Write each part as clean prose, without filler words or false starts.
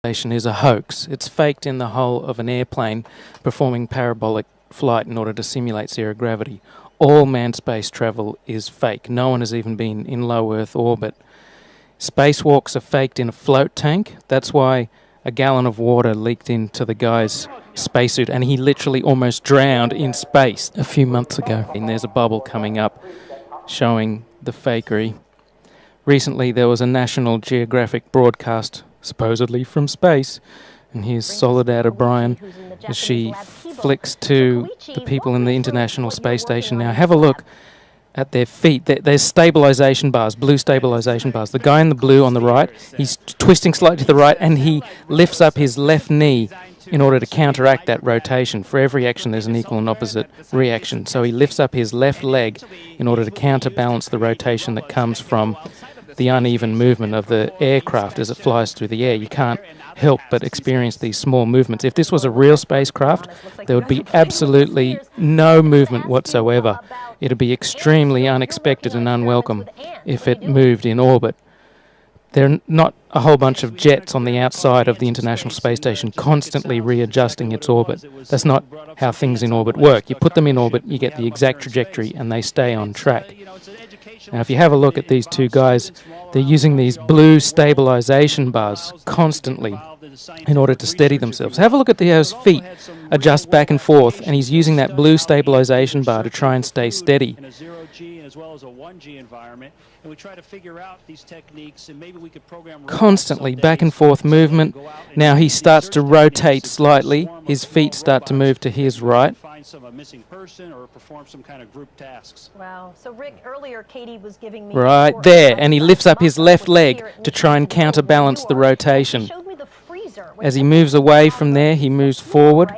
station is a hoax. It's faked in the hull of an airplane performing parabolic flight in order to simulate zero gravity. All manned space travel is fake. No one has even been in low Earth orbit. Spacewalks are faked in a float tank. That's why a gallon of water leaked into the guy's spacesuit and he literally almost drowned in space a few months ago. And there's a bubble coming up showing the fakery. Recently there was a National Geographic broadcast supposedly from space, and here's Soledad O'Brien as she flicks to the people in the International Space Station. Now have a look at their feet. There's stabilization bars, blue stabilization bars. The guy in the blue on the right, he's twisting slightly to the right and he lifts up his left knee in order to counteract that rotation. For every action there's an equal and opposite reaction. So he lifts up his left leg in order to counterbalance the rotation that comes from the uneven movement of the aircraft as it flies through the air. You can't help but experience these small movements. If this was a real spacecraft, there would be absolutely no movement whatsoever. It would be extremely unexpected and unwelcome if it moved in orbit. There are not a whole bunch of jets on the outside of the International Space Station constantly readjusting its orbit. That's not how things in orbit work. You put them in orbit, you get the exact trajectory, and they stay on track. Now, if you have a look at these two guys, they're using these blue stabilization bars constantly in order to steady themselves. Have a look at his feet adjust back and forth, and he's using that blue stabilization bar to try and stay steady. Constantly back and forth movement. Now he starts to rotate slightly. His feet start to move to his right. Wow. So Rick, earlier Katie was giving me right there, and he lifts up his left leg to try and counterbalance the rotation. As he moves away from there, he moves forward.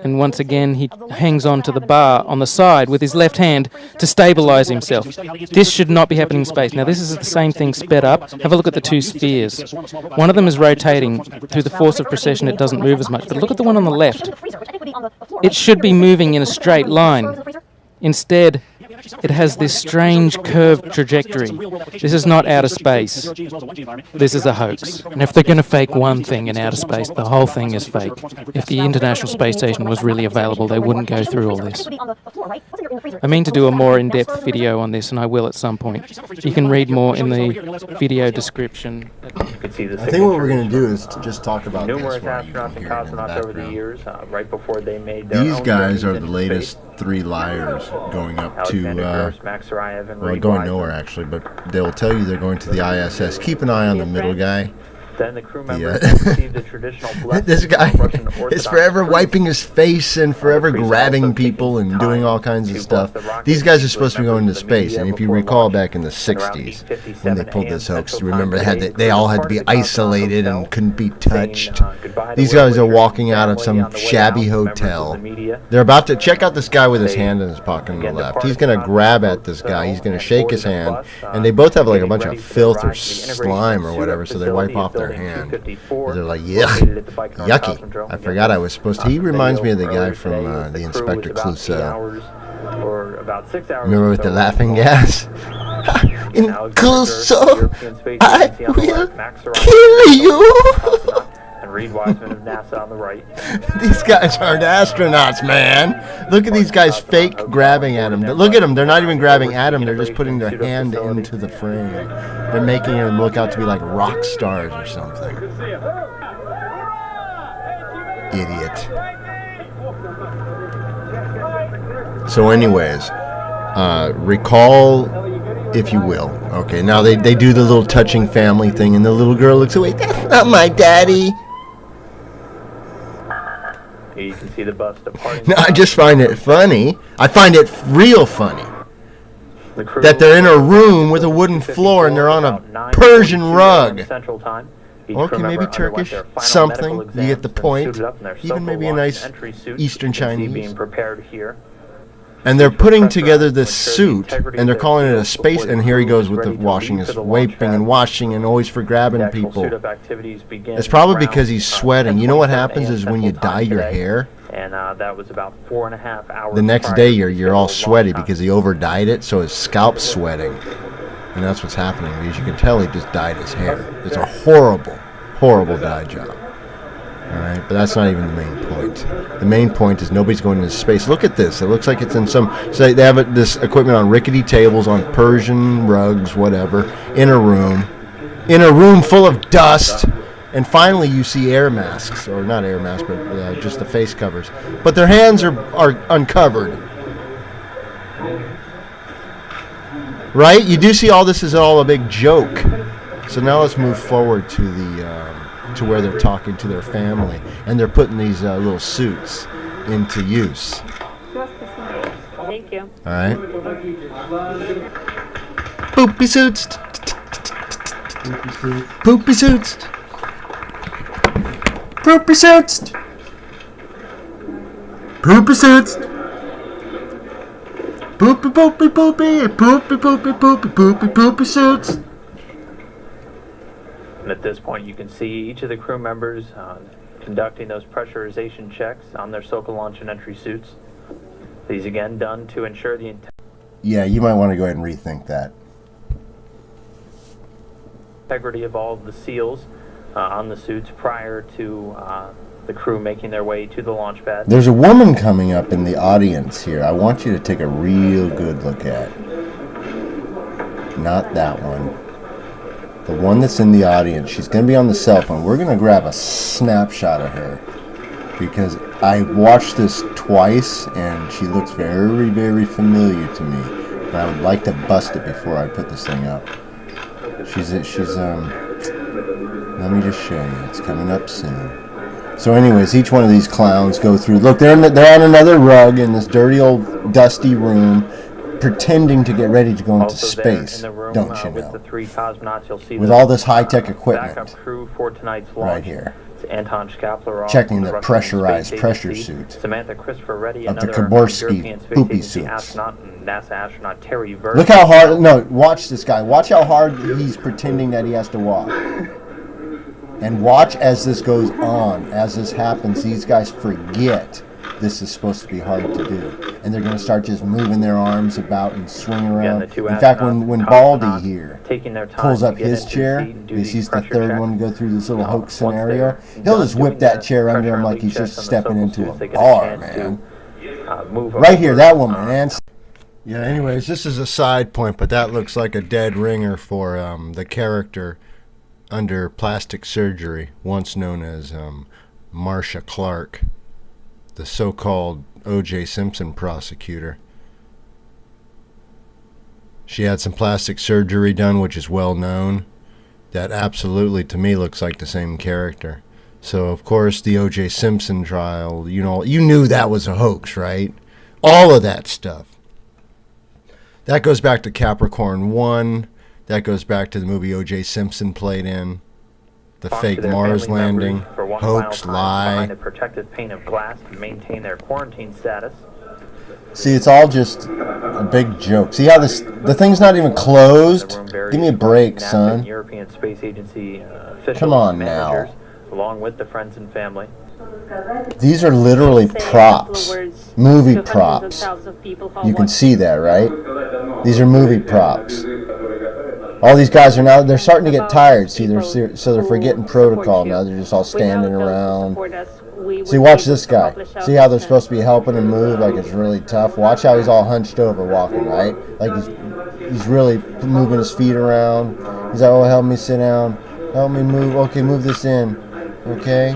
And once again, he hangs on to the bar on the side with his left hand to stabilize himself. This should not be happening in space. Now, this is the same thing sped up. Have a look at the two spheres. One of them is rotating. Through the force of precession, it doesn't move as much. But look at the one on the left. It should be moving in a straight line. Instead, it has this strange curved trajectory. This is not outer space. This is a hoax. And if they're going to fake one thing in outer space, the whole thing is fake. If the International Space Station was really available, they wouldn't go through all this. I mean to do a more in-depth video on this, and I will at some point. You can read more in the video description. I think what we're going to do is to just talk about numerous astronauts and cosmonauts over the years, right before they made their These guys are the latest three liars going up to, well, going nowhere actually, but they'll tell you they're going to the ISS. Keep an eye on the middle guy. Then the crew members received the traditional blessing. This guy is forever wiping his face and forever grabbing people and doing all kinds of stuff. These guys are supposed to be going to space, and if you recall back in the 60s when they pulled this hoax, remember they all had to be isolated and couldn't be touched. These guys are walking out of some shabby hotel. They're about to check out this guy with his hand in his pocket on the left. He's going to grab at this guy. He's going to shake his hand, and they both have like a bunch of filth or slime or whatever, so they wipe off their hand. They're like, yucky. I forgot I was supposed to. He reminds me of the guy from the Inspector Clouseau. Remember with the laughing gas? In Clouseau, I will kill you. And Reed Wiseman of NASA on the right. These guys aren't astronauts, man. Look at these guys fake grabbing at him. Look at them. They're not even grabbing at him. They're just putting their hand into the frame. They're making them look out to be like rock stars or something. Idiot. So anyways, recall, if you will. Okay, now they do the little touching family thing, and the little girl looks away. That's not my daddy. Here you can see the bust of Harding. No, I just find it funny. I find it real funny that they're in a room with a wooden floor and they're on a Persian rug. Okay, maybe Turkish, something. You get the point. Even maybe a nice Eastern Chinese. And they're putting together this suit, and they're calling it a space. And here he goes with the washing, his wiping and washing, and always for grabbing people. It's probably because he's sweating. You know what happens is when you dye your hair, and that was about 4.5 hours. The next day you're all sweaty because he over dyed it, so his scalp's sweating, and that's what's happening. As you can tell, he just dyed his hair. It's a horrible, Horrible dye job. All right, but that's not even the main point. The main point is nobody's going into space. Look at this. It looks like it's in some... So they have this equipment on rickety tables, on Persian rugs, whatever, in a room full of dust. And finally you see air masks, or not air masks, but just the face covers. But their hands are uncovered. Right? You do see all this is all a big joke. So now let's move forward to the... to where they're talking to their family, and they're putting these little suits into use. Thank you. All right. Poopy suits. Poopy suits. Poopy suits. Poopy suits. Poopy poopy poopy poopy poopy poopy poopy poopy suits. And at this point, you can see each of the crew members conducting those pressurization checks on their SOCA launch and entry suits. These again done to ensure the Yeah, you might want to go ahead and rethink that. integrity of all of the seals on the suits prior to the crew making their way to the launch pad. There's a woman coming up in the audience here. I want you to take a real good look at. Not that one. The one that's in the audience. She's going to be on the cell phone. We're going to grab a snapshot of her because I watched this twice and she looks very, very familiar to me. And I would like to bust it before I put this thing up. She's let me just show you. It's coming up soon. So anyways, each one of these clowns go through. Look, they're on another rug in this dirty old dusty room, pretending to get ready to go into space, room, don't you with know? the three cosmonauts, you'll see with all this high-tech equipment. Backup crew for tonight's launch. Right here. It's Anton Shkaplerov, Checking the Russian pressurized Space pressure Agency, suit Samantha Christopher Reddy, of the another Koborski European Space poopy Agency suits. astronaut, and NASA astronaut Terry Virg. Look how hard... No, watch this guy. Watch how hard he's pretending that he has to walk. And watch as this goes on. As this happens, these guys forget this is supposed to be hard to do. And they're going to start just moving their arms about and swinging around. In fact, when Baldy here pulls up his chair, he sees the third one go through this little hoax scenario, he'll just whip that chair under him like he's just stepping into a bar, man. Right here, that woman. And yeah, anyways, this is a side point, but that looks like a dead ringer for the character under plastic surgery, once known as Marcia Clark, the so-called O.J. Simpson prosecutor. She had some plastic surgery done, which is well known. That absolutely, to me, looks like the same character. So, of course, the O.J. Simpson trial, you knew that was a hoax, right? All of that stuff. That goes back to Capricorn 1. That goes back to the movie O.J. Simpson played in. The fake Mars landing, hoax, lie. Behind a protective pane of glass to maintain their quarantine status. See, it's all just a big joke. See how the thing's not even closed? Give me a break, son. European Space Agency officials, come on managers, now. Along with the friends and family. These are literally props, movie props. You can see that, right? These are movie props. All these guys are now, they're starting to get tired. See, they're forgetting protocol now. They're just all standing around. See, watch this guy. See how they're supposed to be helping him move like it's really tough? Watch how he's all hunched over walking, right? Like he's really moving his feet around. He's like, oh, help me sit down. Help me move. Okay, move this in. Okay?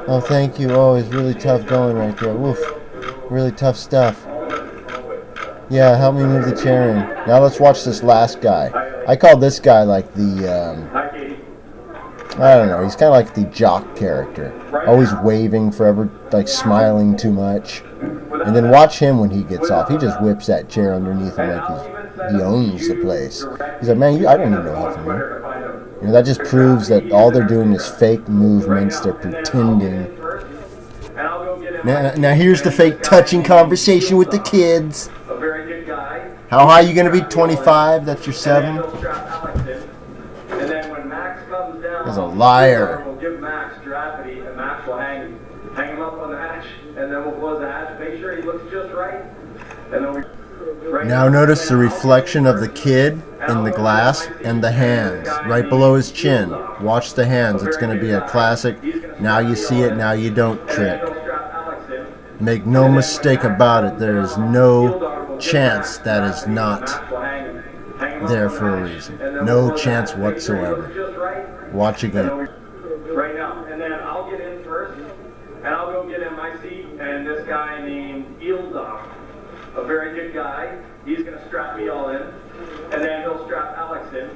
Oh, thank you. Oh, it's really tough going right there. Woof. Really tough stuff. Yeah, help me move the chair in. Now let's watch this last guy. I call this guy like the, I don't know, he's kind of like the jock character. Always waving forever, like smiling too much. And then watch him when he gets off. He just whips that chair underneath him like he owns the place. He's like, man, I don't need no help from you. That just proves that all they're doing is fake movements. They're pretending. Now here's the fake touching conversation with the kids. How high are you going to be? 25? That's your 7? That's a liar. We'll give Max gravity, and Max will hang him up on the hatch, and then we'll close the hatch, make sure he looks just right, and then Now notice the reflection of the kid in the glass, and the hands right below his chin. Watch the hands. It's going to be a classic now you see it, now you don't trick. Make no mistake about it. There is no chance that is not there for a reason. No chance whatsoever. Watch again. Right now. And then I'll get in first, and I'll go get in my seat, and this guy named Ildar, a very good guy, he's going to strap me all in, and then he'll strap Alex in.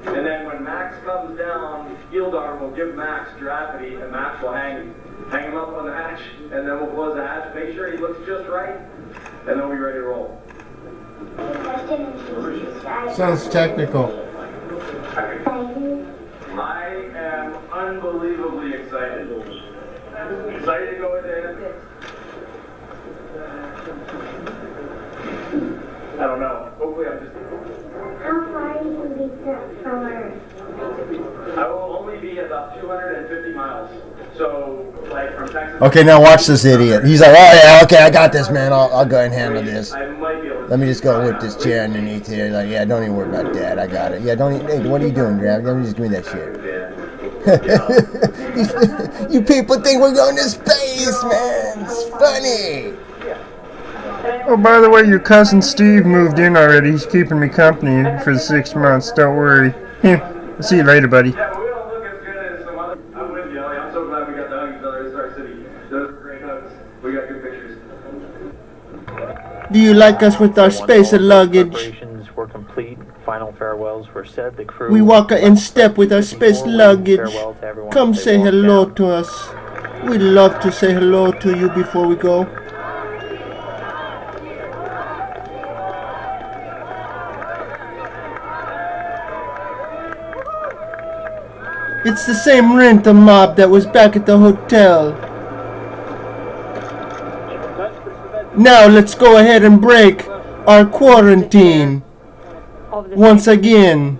And then when Max comes down, Ildar will give Max Drafty, and Max will hang him up on the hatch, and then we'll close the hatch, make sure he looks just right, and then we'll be ready to roll. Sounds technical. I am unbelievably excited. Excited to go with it. I don't know. Hopefully I'm just... How far do you think that from Earth? I will only be about 250 miles. So, like from Texas... Okay, now watch this idiot. He's like, oh yeah, okay, I got this, man. I'll go ahead and handle this. I might be able to... Let me just go whip this chair underneath here. Like, yeah, don't even worry about that. I got it. Yeah, don't even... Hey, what are you doing, Grav? Let me just give me that shit. You people think we're going to space, man. It's funny. Oh, by the way, your cousin Steve moved in already. He's keeping me company for the 6 months. Don't worry. I'll see you later, buddy. Yeah, we don't look as good as some other... I'm with you, Ellie. I'm so glad we got to hug each other in Star City. Those were great hugs. We got good pictures. Do you like us with our space and luggage? Preparations were complete. Final farewells were said. The crew We walk in step with our space luggage. Come say hello to us. We'd love to say hello to you before we go. It's the same rent-a-mob that was back at the hotel. Now let's go ahead and break our quarantine once again.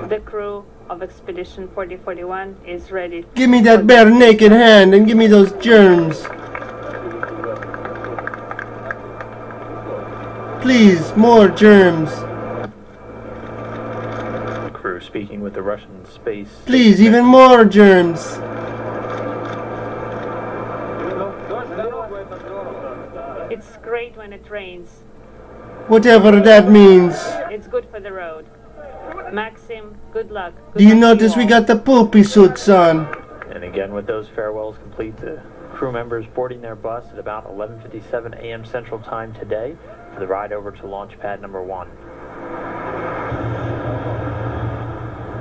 The crew of Expedition 4041 is ready. Give me that bare naked hand and give me those germs. Please, more germs. Crew speaking with the Russian space. Please, even more germs. It's great when it rains. Whatever that means. It's good for the road. Maxim, good luck. Do you notice we got the poopy suits on? And again, with those farewells complete, the crew members boarding their bus at about 11:57 a.m. Central Time today for the ride over to launch pad number 1.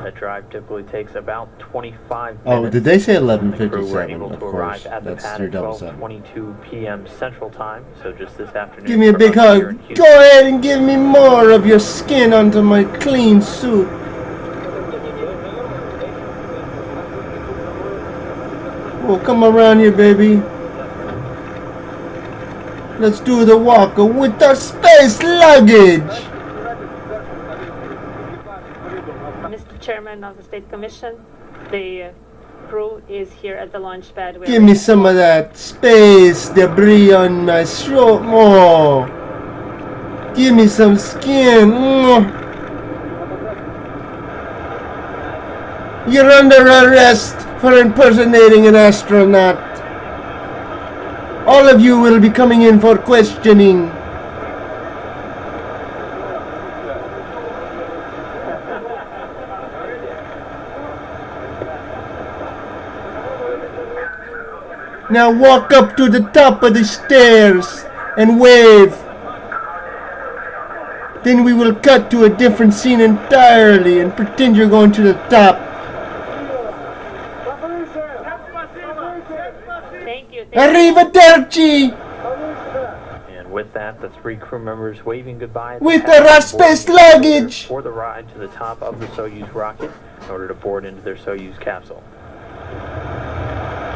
That drive typically takes about 25 minutes. Oh, did they say The crew were 11:57? able Of to course. arrive at the That's pad your at double seven. 12:22 p.m. Central Time, so just this afternoon. Give me a for big us here in hug. Houston. Go ahead and give me more of your skin onto my clean suit. Oh, come around here, baby. Let's do the walker with our space luggage. Mr. Chairman of the State Commission, the crew is here at the launch pad. We're Give me ready. some of that space debris on my throat more. Give me some skin. You're under arrest for impersonating an astronaut. All of you will be coming in for questioning. Now walk up to the top of the stairs and wave. Then we will cut to a different scene entirely and pretend you're going to the top. Thank you. Arrivederci! And with that, the 3 crew members waving goodbye at the With pad their and space boarding luggage. for the ride to the top of the Soyuz rocket in order to board into their Soyuz capsule.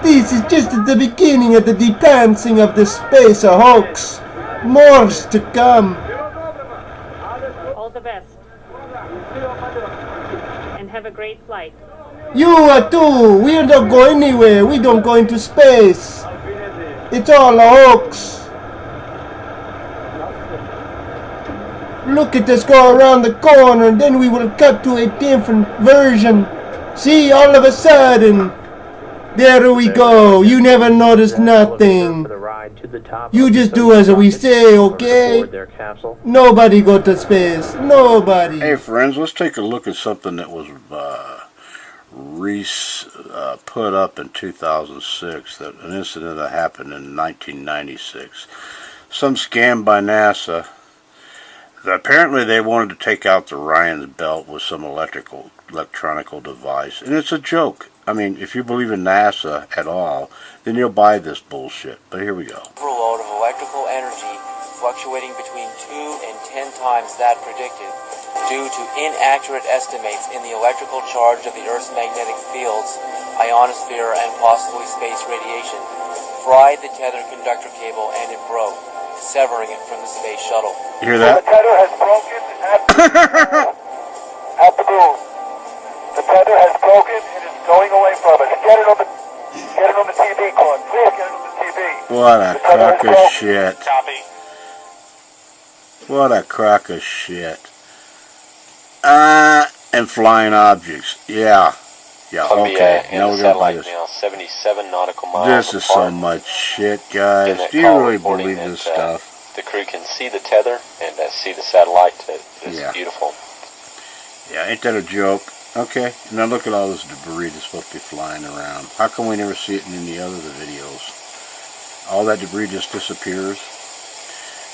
This is just at the beginning of the depancing of the space hoax. More's to come. All the best. And have a great flight. You are too. We don't go anywhere. We don't go into space. It's all a hoax. Look at us go around the corner, and then we will cut to a different version. See, all of a sudden, there we go. You never noticed nothing. You just do as we say, okay? Nobody go to space. Nobody. Hey, friends, let's take a look at something that was put up in 2006, that an incident that happened in 1996. Some scam by NASA. Apparently they wanted to take out the Orion's belt with some electronic device, and it's a joke. I mean, if you believe in NASA at all, then you'll buy this bullshit. But here we go. Overload of electrical energy fluctuating between 2 and 10 times that predicted due to inaccurate estimates in the electrical charge of the Earth's magnetic fields, ionosphere, and possibly space radiation, fried the tether conductor cable and it broke, severing it from the space shuttle. You hear that? The tether has broken at the boom. The tether has broken and is going away from us. Get it on the TV, Claude. Please get it on the TV. What a crock of shit. Copy. What a crock of shit. And flying objects. Yeah. Yeah, okay. Now we're going to buy this. 77 nautical miles This is so much shit, guys. Do you really believe this stuff? The crew can see the tether and see the satellite. It's beautiful. Yeah, ain't that a joke? Okay, now look at all this debris that's supposed to be flying around. How come we never see it in any other videos? All that debris just disappears.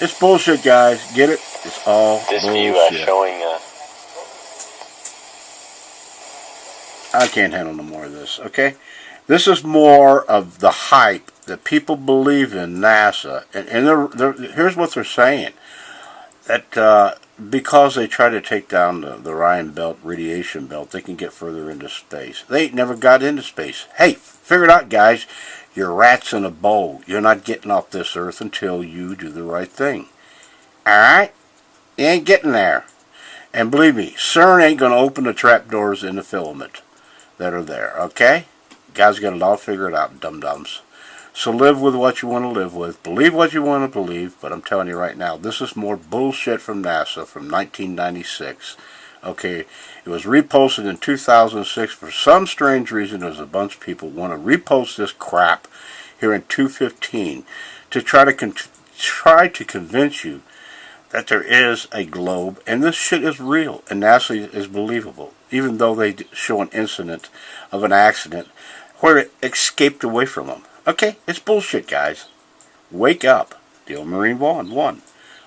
It's bullshit, guys. Get it? It's all this bullshit. View showing... I can't handle no more of this, okay? This is more of the hype that people believe in NASA. And here's what they're saying. That because they try to take down the Orion belt, radiation belt, they can get further into space. They ain't never got into space. Hey, figure it out, guys. You're rats in a bowl. You're not getting off this earth until you do the right thing. Alright? You ain't getting there. And believe me, CERN ain't going to open the trapdoors in the filament that are there, okay? Guys got it all figured out, dum-dums. So live with what you want to live with. Believe what you want to believe. But I'm telling you right now, this is more bullshit from NASA from 1996. Okay, it was reposted in 2006. For some strange reason, there's a bunch of people want to repost this crap here in 2015 to try to convince you that there is a globe and this shit is real and NASA is believable, even though they show an incident of an accident where it escaped away from them. Okay, it's bullshit, guys. Wake up. Deal Marine 1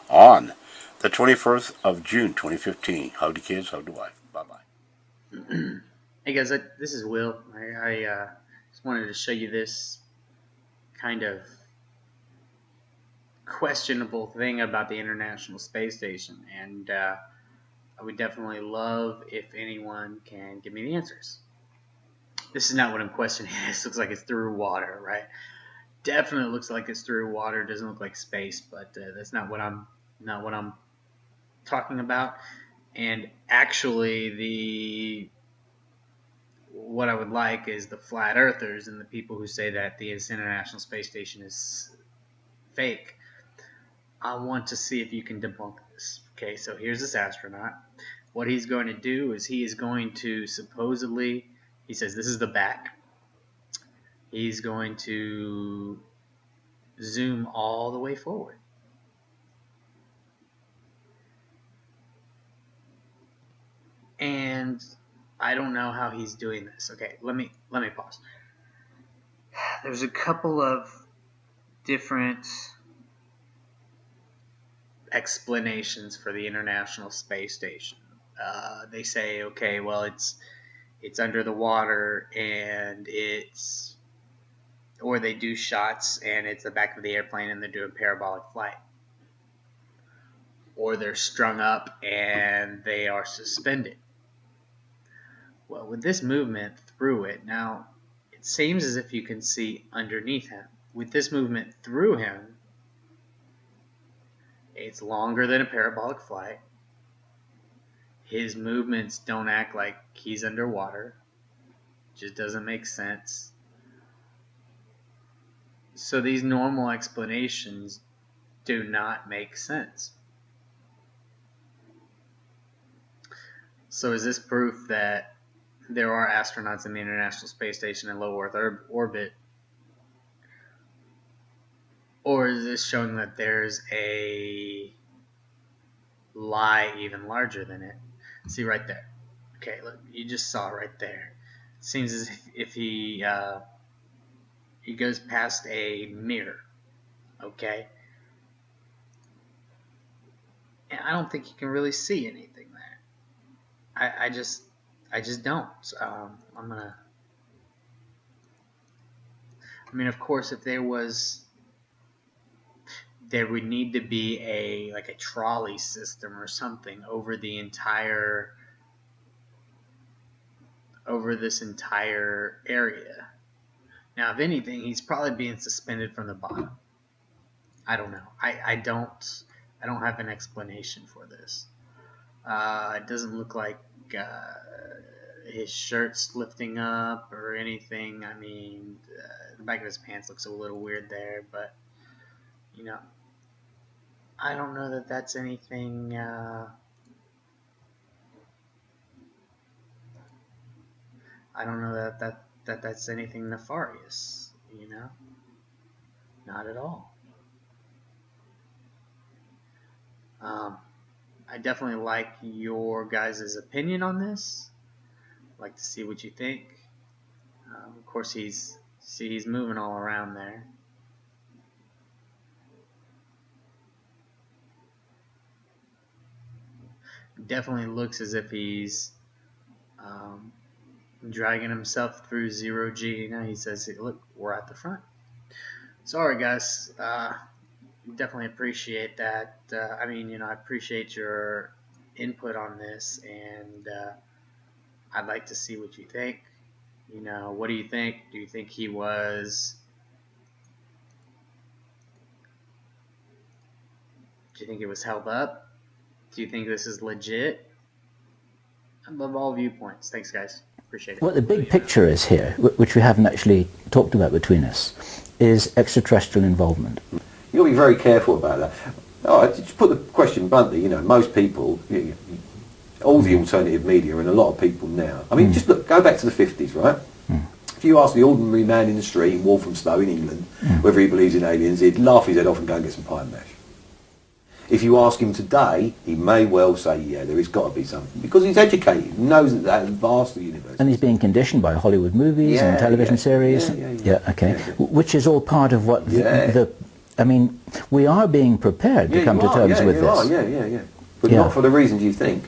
on the 21st of June 2015. How do kids? How do I? Bye-bye. Hey guys, this is Will. I just wanted to show you this kind of questionable thing about the International Space Station, and I would definitely love if anyone can give me the answers. This is not what I'm questioning. This looks like it's through water, right? Definitely looks like it's through water. Doesn't look like space, but that's not what I'm talking about. And actually, what I would like is the flat earthers and the people who say that the International Space Station is fake. I want to see if you can debunk this. Okay, so here's this astronaut. What he's going to do is he is going to supposedly, he says this is the back. He's going to zoom all the way forward. And I don't know how he's doing this. Okay, let me pause. There's a couple of different explanations for the International Space Station. They say, okay, well, it's under the water, and or they do shots and it's the back of the airplane and they're doing parabolic flight, or they're strung up and they are suspended. Well, with this movement through it, now it seems as if you can see underneath him. With this movement through him, it's longer than a parabolic flight. His movements don't act like he's underwater. Just doesn't make sense. So these normal explanations do not make sense. So is this proof that there are astronauts in the International Space Station in low Earth orbit? Or is this showing that there's a lie even larger than it? See right there. Okay, look, you just saw right there. It seems as if he goes past a mirror. Okay? And I don't think you can really see anything there. I just don't. I'm gonna. I mean, of course, if there would need to be a trolley system or something over this entire area. Now, if anything, he's probably being suspended from the bottom. I don't know. I don't have an explanation for this. It doesn't look like his shirt's lifting up or anything. I mean, the back of his pants looks a little weird there, but you know, I don't know that that's anything. I don't know that that's anything nefarious. You know, not at all. I definitely like your guys' opinion on this. I'd like to see what you think. Of course, he's moving all around there. Definitely looks as if he's dragging himself through 0G. Now he says, look, we're at the front. Sorry, guys. Definitely appreciate that. I mean, you know, I appreciate your input on this, and I'd like to see what you think. You know, what do you think? Do you think he was... Do you think it was held up? Do you think this is legit? I love all viewpoints. Thanks, guys. Appreciate it. What the big picture is here, which we haven't actually talked about between us, is extraterrestrial involvement. You've got to be very careful about that. Just put the question bluntly, you know, most people, all the alternative media and a lot of people now, I mean, just look, go back to the 50s, right? If you ask the ordinary man in the street in Walthamstow in England whether he believes in aliens, he'd laugh his head off and go and get some pie and mash. If you ask him today, he may well say, yeah, there has got to be something. Because he's educated, knows that vast universe. And he's being conditioned by Hollywood movies and television series. Yeah, okay. Which is all part of what I mean, we are being prepared to come to terms with this. But not for the reasons you think.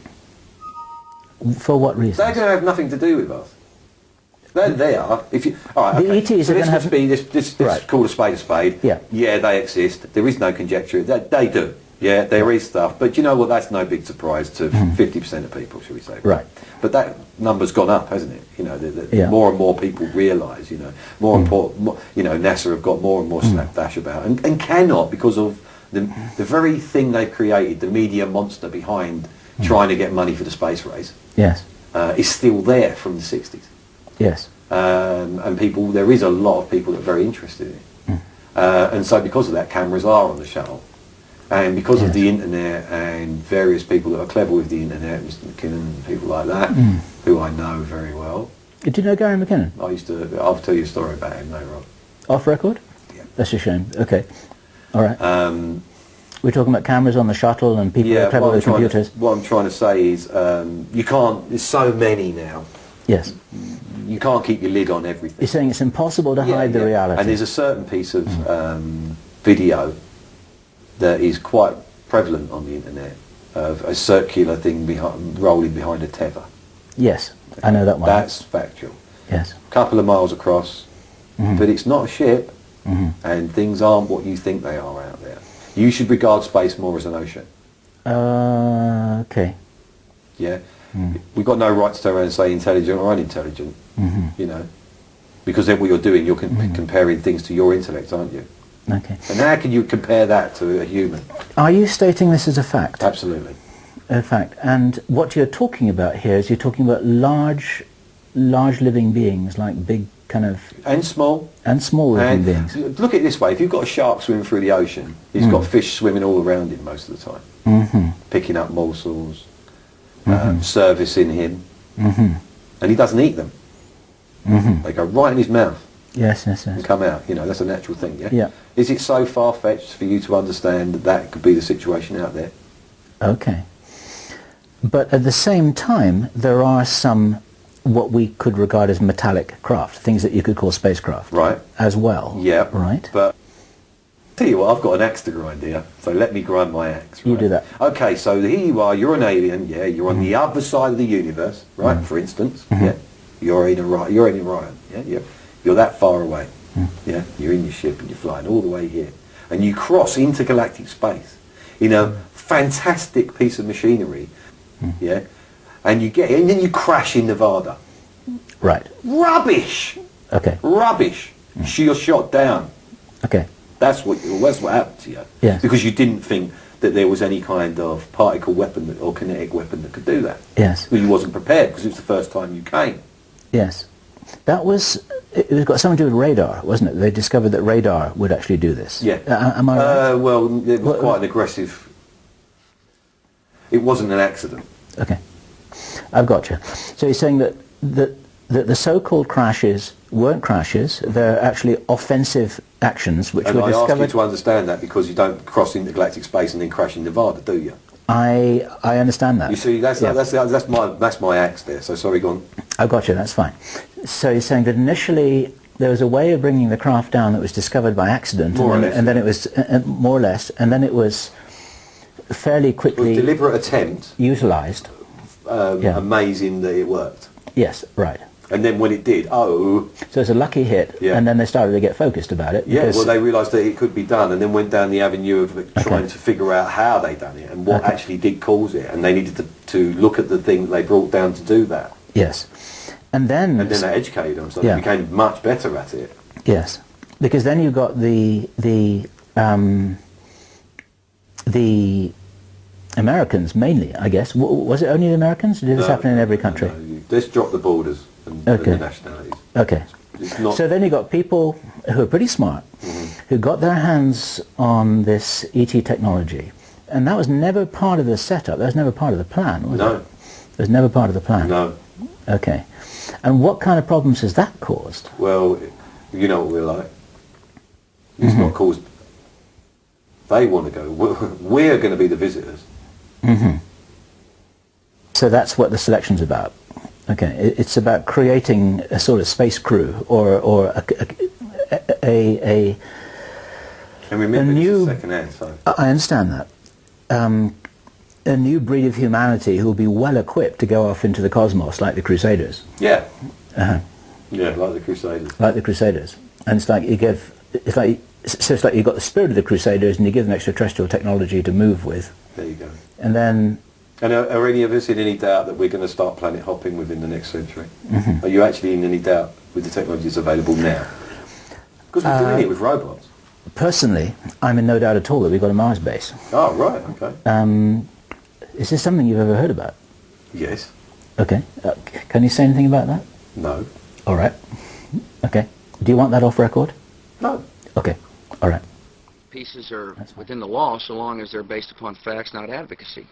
For what reasons? They're going to have nothing to do with us. They're there. If you, all right, the ETs are going to have... This called a spade. Yeah, they exist. There is no conjecture. They do. Yeah, there is stuff, but you know what? That's no big surprise to 50% of people, shall we say? Right. But that number's gone up, hasn't it? You know, more and more people realise. You know, more important. You know, NASA have got more and more slapdash about, and cannot because of the very thing they've created, the media monster behind trying to get money for the space race. Yes. Is still there from the 60s. Yes. And people, there is a lot of people that are very interested in it, and so because of that, cameras are on the shuttle. And because of the internet and various people that are clever with the internet, Mr. McKinnon, people like that, who I know very well. Did you know Gary McKinnon? I'll tell you a story about him later on. Off record? Yeah. That's a shame. Okay. All right. We're talking about cameras on the shuttle and people that are clever with computers. What I'm trying to say is, you can't, there's so many now. Yes. You can't keep your lid on everything. You're saying it's impossible to hide the reality. And there's a certain piece of video that is quite prevalent on the internet of a circular thing rolling behind a tether. Yes, I know that one. That's factual. Yes. A couple of miles across, but it's not a ship, and things aren't what you think they are out there. You should regard space more as an ocean. Okay. Yeah. We've got no right to turn around and say intelligent or unintelligent, you know, because then what you're doing, you're comparing things to your intellect, aren't you? Okay. And how can you compare that to a human? Are you stating this as a fact? Absolutely. A fact. And what you're talking about here is you're talking about large living beings, like big kind of... And small. And small living beings. Look at it this way. If you've got a shark swimming through the ocean, he's got fish swimming all around him most of the time, picking up morsels. servicing him, and he doesn't eat them. They go right in his mouth. Yes, yes, yes. And come out. You know, that's a natural thing, yeah? Yeah. Is it so far-fetched for you to understand that that could be the situation out there? Okay. But at the same time, there are some what we could regard as metallic craft, things that you could call spacecraft. Right. As well. Yeah. Right. But tell you what, I've got an axe to grind here, so let me grind my axe. Right? You do that. Okay, so here you are, you're an alien, yeah, you're on the other side of the universe, right, for instance, yeah, you're in Orion, yeah, you're that far away, yeah, you're in your ship and you're flying all the way here, and you cross intergalactic space in a fantastic piece of machinery, yeah, and then you crash in Nevada. Right. Rubbish! Okay. Rubbish! You're shot down. Okay. That's what happened to you. Yes. Because you didn't think that there was any kind of particle weapon or kinetic weapon that could do that. Yes. Well, you wasn't prepared because it was the first time you came. Yes. It was got something to do with radar, wasn't it? They discovered that radar would actually do this. Yeah. Am I right? Well, it was quite an aggressive... It wasn't an accident. Okay. I've got you. So you're saying that the so-called crashes weren't crashes, they're actually offensive actions which and were discovered... I ask you to understand that because you don't cross intergalactic space and then crash in Nevada, do you? I understand that. You see, that's my axe there, so sorry, go on. I've got you, that's fine. So you're saying that initially there was a way of bringing the craft down that was discovered by accident, and then it was, more or less, and then it was fairly quickly... It was a deliberate attempt. Utilised. Amazing that it worked. Yes, right. And then when it did, so it's a lucky hit, and then they started to get focused about it. Yeah, well, they realised that it could be done, and then went down the avenue of trying to figure out how they done it and what actually did cause it, and they needed to look at the thing they brought down to do that. Yes, and then they educated them, so they became much better at it. Yes, because then you got the Americans mainly, I guess. Was it only the Americans? Or did this happen in every country? No, let's drop the borders and the nationalities. Okay. So then you got people who are pretty smart, who got their hands on this ET technology, and that was never part of the setup. That was never part of the plan, was it? It was never part of the plan. No. Okay. And what kind of problems has that caused? Well, you know what we're like. It's not caused... They want to go. We're going to be the visitors. So that's what the selection's about. Okay, it's about creating a sort of space crew, or a and remember, new... second hand, so. I understand that. A new breed of humanity who will be well equipped to go off into the cosmos, like the Crusaders. Yeah. Yeah, like the Crusaders. Like the Crusaders, and it's like you give. It's like you've got the spirit of the Crusaders, and you give them extraterrestrial technology to move with. There you go. And then... And are any of us in any doubt that we're going to start planet hopping within the next century? Are you actually in any doubt with the technologies available now? Because we're doing it with robots. Personally, I'm in no doubt at all that we've got a Mars base. Oh, right, okay. Is this something you've ever heard about? Yes. Okay. Can you say anything about that? No. All right. Okay. Do you want that off record? No. Okay. All right. Pieces are within the law so long as they're based upon facts, not advocacy.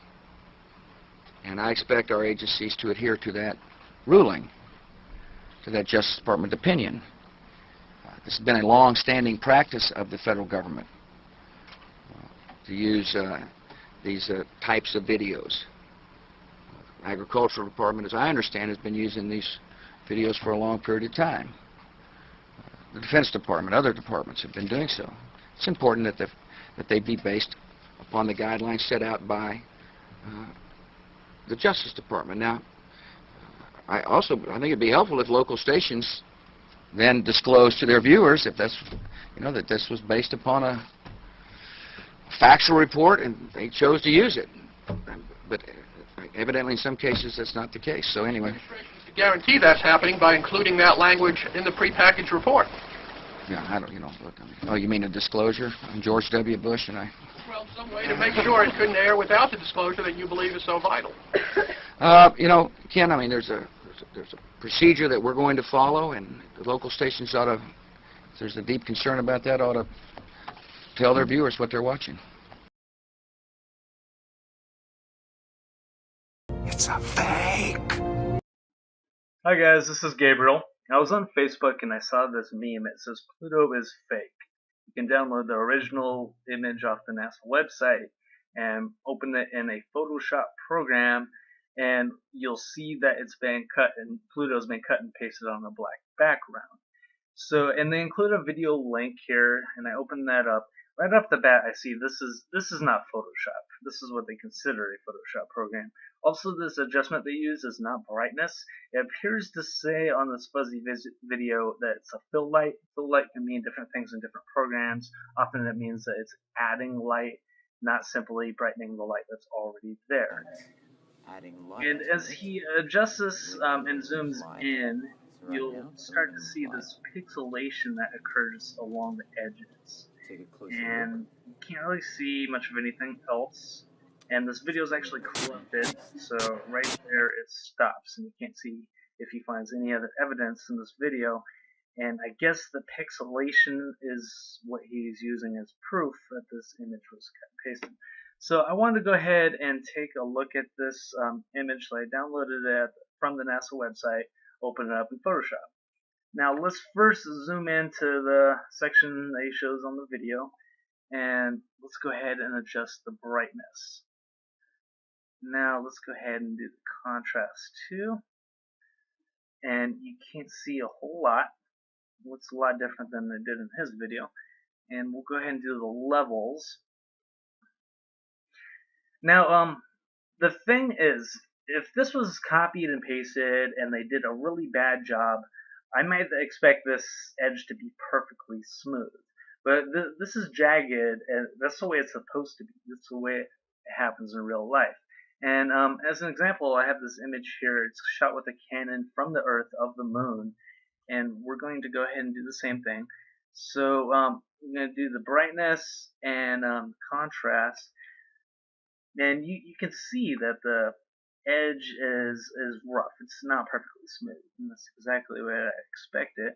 And I expect our agencies to adhere to that ruling, to that Justice Department opinion. This has been a long-standing practice of the federal government to use these types of videos. Agricultural Department, as I understand, has been using these videos for a long period of time. The Defense Department, other departments have been doing so. It's important that they be based upon the guidelines set out by the Justice Department. Now, I think it'd be helpful if local stations then disclose to their viewers if that's, that this was based upon a factual report and they chose to use it. But evidently in some cases that's not the case. So anyway. To guarantee that's happening by including that language in the prepackaged report. Yeah, I don't, look, oh, you mean a disclosure? I'm George W. Bush and I... Well, some way to make sure it couldn't air without the disclosure that you believe is so vital. Ken, I mean, there's a procedure that we're going to follow, and the local stations ought to, if there's a deep concern about that, ought to tell their viewers what they're watching. It's a fake. Hi guys, this is Gabriel. I was on Facebook and I saw this meme. It says Pluto is fake. You can download the original image off the NASA website and open it in a Photoshop program, and you'll see that it's been cut and Pluto's been cut and pasted on a black background. So, and they include a video link here, and I open that up. Right off the bat, I see this is not Photoshop. This is what they consider a Photoshop program. Also, this adjustment they use is not brightness. It appears to say on this fuzzy video that it's a fill light. Fill light can mean different things in different programs. Often it means that it's adding light, not simply brightening the light that's already there. And as he adjusts this and zooms in, you'll start to see this pixelation that occurs along the edges. And you can't really see much of anything else. And this video is actually corrupted, so right there it stops, and you can't see if he finds any other evidence in this video. And I guess the pixelation is what he's using as proof that this image was cut and pasted. So I wanted to go ahead and take a look at this image. So I downloaded it from the NASA website, open it up in Photoshop. Now let's first zoom into the section that he shows on the video, and let's go ahead and adjust the brightness. Now let's go ahead and do the contrast too, and you can't see a whole lot. Looks a lot different than it did in his video. And we'll go ahead and do the levels. Now the thing is, if this was copied and pasted and they did a really bad job, I might expect this edge to be perfectly smooth. But this is jagged, and that's the way it's supposed to be. That's the way it happens in real life. And as an example, I have this image here. It's shot with a Canon from the Earth of the Moon, and we're going to go ahead and do the same thing. So I'm going to do the brightness and contrast, and you can see that the edge is rough. It's not perfectly smooth, and that's exactly what I expect it.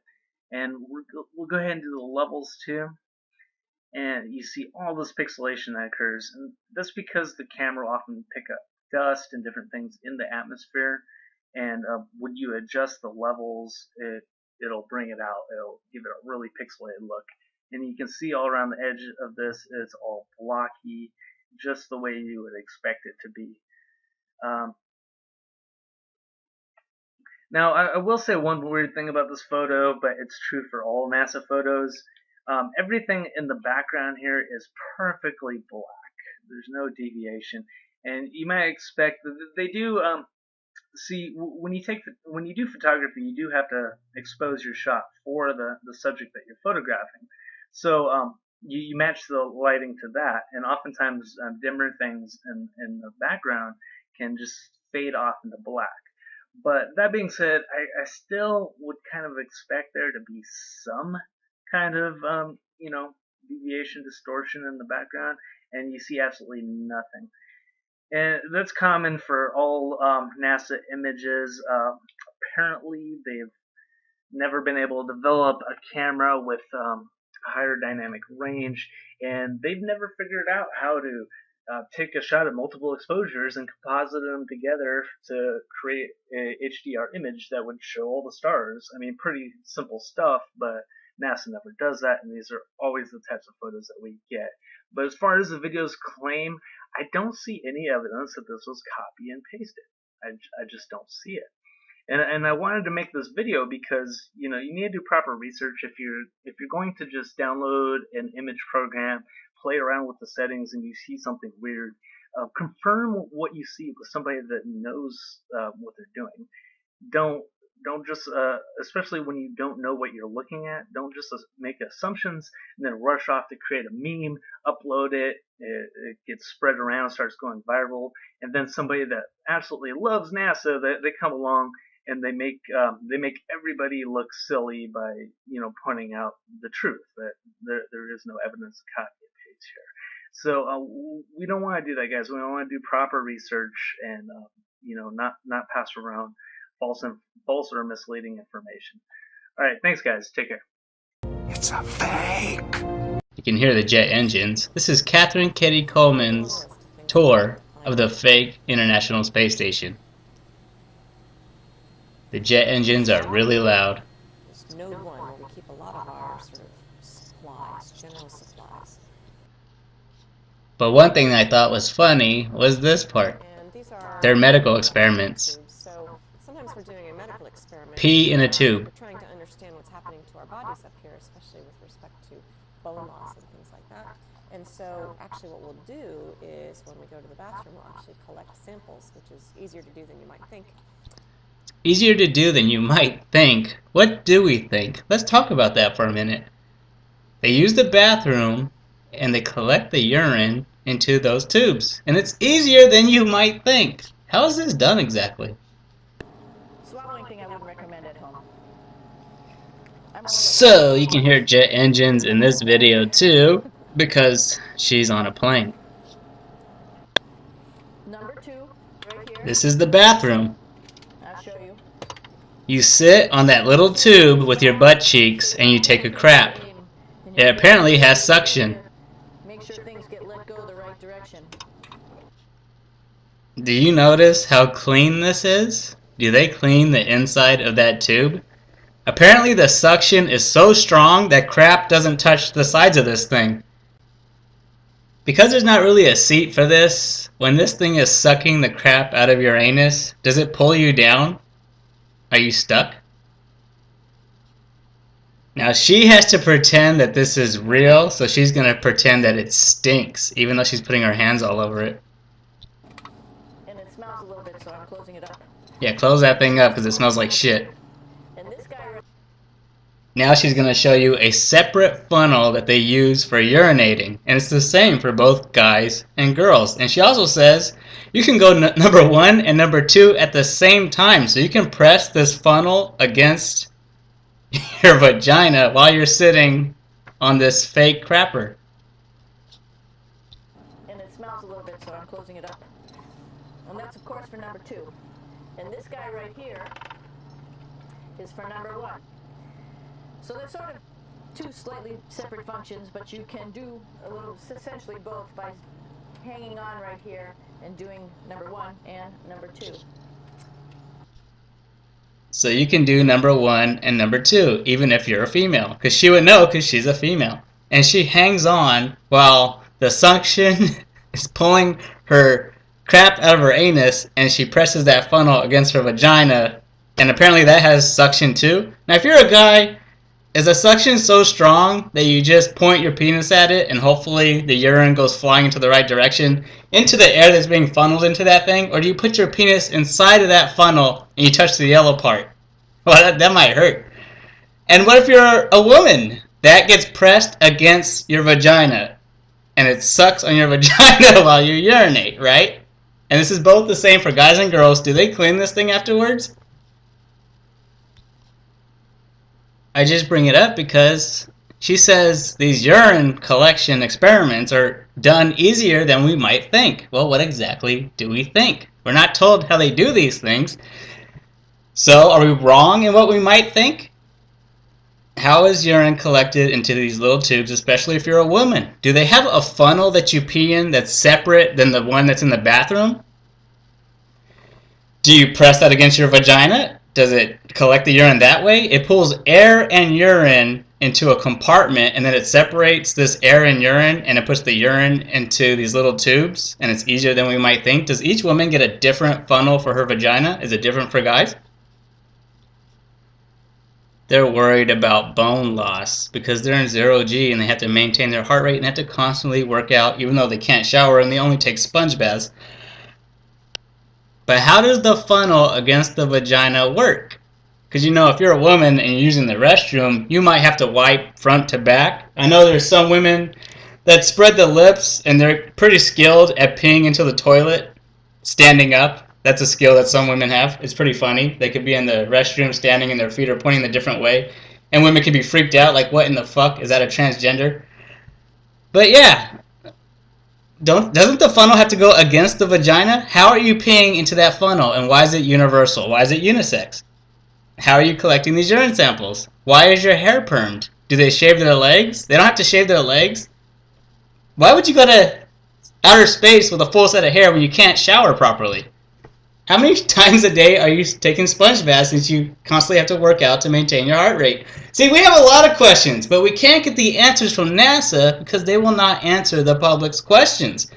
And we'll go ahead and do the levels too, and you see all this pixelation that occurs, and that's because the camera will often pick up dust and different things in the atmosphere, and when you adjust the levels, it'll bring it out. It'll give it a really pixelated look, and you can see all around the edge of this, it's all blocky, just the way you would expect it to be. Now, I will say one weird thing about this photo, but it's true for all NASA photos. Everything in the background here is perfectly black. There's no deviation, and you might expect that they do. See, when you do photography, you do have to expose your shot for the subject that you're photographing. So you match the lighting to that, and oftentimes dimmer things in the background can just fade off into black. But that being said, I still would kind of expect there to be some kind of deviation, distortion in the background, and you see absolutely nothing. And that's common for all NASA images. Apparently, they've never been able to develop a camera with higher dynamic range, and they've never figured out how to take a shot at multiple exposures and composite them together to create a HDR image that would show all the stars. I mean, pretty simple stuff, but NASA never does that, and these are always the types of photos that we get. But as far as the videos claim, I don't see any evidence that this was copy and pasted. I just don't see it. And I wanted to make this video because you need to do proper research if you're going to just download an image program, play around with the settings, and you see something weird. Confirm what you see with somebody that knows what they're doing. Don't just, especially when you don't know what you're looking at, don't just make assumptions and then rush off to create a meme, upload it, it gets spread around, starts going viral, and then somebody that absolutely loves NASA, they come along and they make everybody look silly by pointing out the truth that there is no evidence of copy and paste here. So we don't want to do that, guys. We want to do proper research and not pass around false or misleading information. All right, thanks, guys. Take care. It's a fake. You can hear the jet engines. This is Catherine Kitty Coleman's tour of the fake International Space Station. The jet engines are really loud. Node 1, where we keep a lot of our sort of supplies, general supplies. But one thing that I thought was funny was this part. They're medical experiments. So sometimes we're doing a medical experiment. Pee in a tube. We're trying to understand what's happening to our bodies up here, especially with respect to bone loss and things like that. And so actually what we'll do is when we go to the bathroom, we'll actually collect samples, which is easier to do than you might think. Easier to do than you might think. What do we think? Let's talk about that for a minute. They use the bathroom and they collect the urine into those tubes. And it's easier than you might think. How is this done exactly? Swallowing thing I wouldn't recommend at home. So you can hear jet engines in this video too, because she's on a plane. Number 2, right here. This is the bathroom. I'll show you. You sit on that little tube with your butt cheeks and you take a crap. It apparently has suction. Make sure things get let go the right direction. Do you notice how clean this is? Do they clean the inside of that tube? Apparently the suction is so strong that crap doesn't touch the sides of this thing. Because there's not really a seat for this, when this thing is sucking the crap out of your anus, does it pull you down? Are you stuck? Now she has to pretend that this is real, so she's going to pretend that it stinks, even though she's putting her hands all over it. And it smells a little bit, so I'm closing it up. Yeah, close that thing up because it smells like shit. Now she's going to show you a separate funnel that they use for urinating. And it's the same for both guys and girls. And she also says you can go number 1 and number 2 at the same time. So you can press this funnel against your vagina while you're sitting on this fake crapper. And it smells a little bit, so I'm closing it up. And that's, of course, for number 2. And this guy right here is for number 1. So they're sort of 2 slightly separate functions, but you can do a little, essentially both by hanging on right here and doing number 1 and number 2. So you can do number 1 and number 2, even if you're a female. Because she would know because she's a female. And she hangs on while the suction is pulling her crap out of her anus, and she presses that funnel against her vagina. And apparently that has suction too. Now if you're a guy, is the suction so strong that you just point your penis at it and hopefully the urine goes flying into the right direction, into the air that's being funneled into that thing? Or do you put your penis inside of that funnel and you touch the yellow part? Well, that might hurt. And what if you're a woman? That gets pressed against your vagina and it sucks on your vagina while you urinate, right? And this is both the same for guys and girls. Do they clean this thing afterwards? I just bring it up because she says these urine collection experiments are done easier than we might think. Well, what exactly do we think? We're not told how they do these things. So are we wrong in what we might think? How is urine collected into these little tubes, especially if you're a woman? Do they have a funnel that you pee in that's separate than the one that's in the bathroom? Do you press that against your vagina? Does it collect the urine that way? It pulls air and urine into a compartment, and then it separates this air and urine, and it puts the urine into these little tubes, and it's easier than we might think. Does each woman get a different funnel for her vagina? Is it different for guys? They're worried about bone loss because they're in 0G and they have to maintain their heart rate and have to constantly work out even though they can't shower and they only take sponge baths. But how does the funnel against the vagina work? Because you know, if you're a woman and you're using the restroom, you might have to wipe front to back. I know there's some women that spread the lips and they're pretty skilled at peeing into the toilet standing up. That's a skill that some women have. It's pretty funny. They could be in the restroom standing and their feet are pointing the different way. And women can be freaked out like, what in the fuck? Is that a transgender? But yeah. Doesn't the funnel have to go against the vagina? How are you peeing into that funnel? And why is it universal? Why is it unisex? How are you collecting these urine samples? Why is your hair permed? Do they shave their legs? They don't have to shave their legs? Why would you go to outer space with a full set of hair when you can't shower properly? How many times a day are you taking sponge baths since you constantly have to work out to maintain your heart rate? See, we have a lot of questions, but we can't get the answers from NASA because they will not answer the public's questions.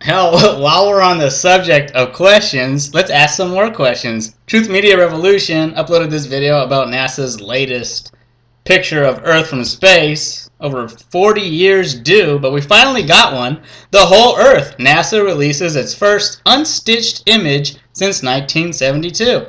Hell, while we're on the subject of questions, let's ask some more questions. Truth Media Revolution uploaded this video about NASA's latest picture of Earth from space. Over 40 years due, but we finally got one. The whole Earth. NASA releases its first unstitched image since 1972.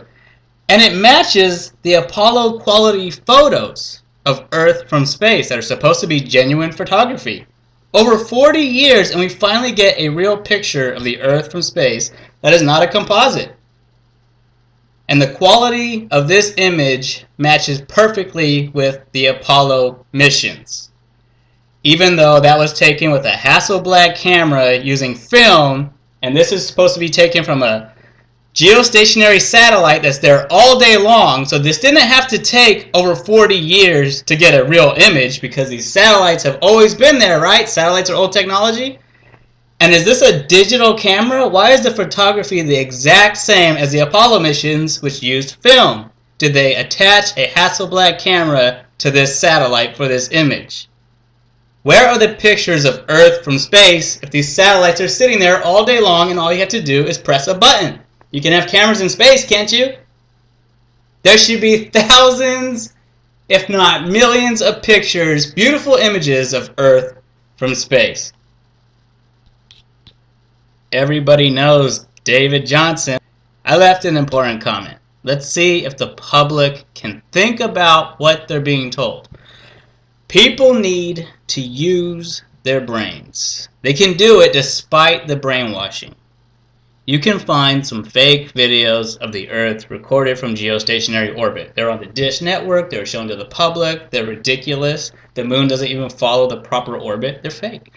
And it matches the Apollo quality photos of Earth from space that are supposed to be genuine photography. Over 40 years and we finally get a real picture of the Earth from space that is not a composite. And the quality of this image matches perfectly with the Apollo missions. Even though that was taken with a Hasselblad camera using film, and this is supposed to be taken from a geostationary satellite that's there all day long, so this didn't have to take over 40 years to get a real image because these satellites have always been there, right? Satellites are old technology. And is this a digital camera? Why is the photography the exact same as the Apollo missions, which used film? Did they attach a Hasselblad camera to this satellite for this image? Where are the pictures of Earth from space if these satellites are sitting there all day long and all you have to do is press a button? You can have cameras in space, can't you? There should be thousands, if not millions of pictures, beautiful images of Earth from space. Everybody knows David Johnson. I left an important comment. Let's see if the public can think about what they're being told. People need to use their brains. They can do it despite the brainwashing. You can find some fake videos of the Earth recorded from geostationary orbit. They're on the Dish Network. They're shown to the public. They're ridiculous. The moon doesn't even follow the proper orbit. They're fake.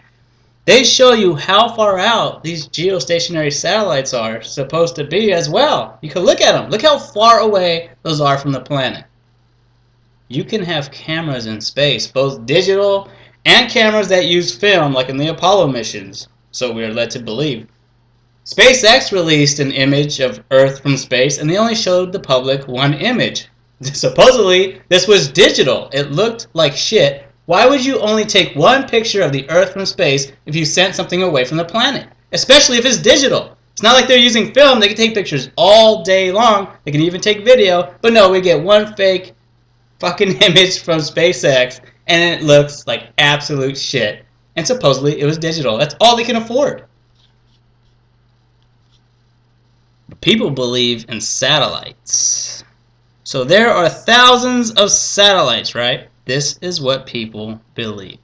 They show you how far out these geostationary satellites are supposed to be as well. You can look at them. Look how far away those are from the planet. You can have cameras in space, both digital and cameras that use film, like in the Apollo missions, so we are led to believe. SpaceX released an image of Earth from space, and they only showed the public one image. Supposedly, this was digital. It looked like shit. Why would you only take one picture of the Earth from space if you sent something away from the planet? Especially if it's digital. It's not like they're using film. They can take pictures all day long. They can even take video. But no, we get one fake fucking image from SpaceX, and it looks like absolute shit. And supposedly it was digital. That's all they can afford. People believe in satellites. So there are thousands of satellites, right? This is what people believe.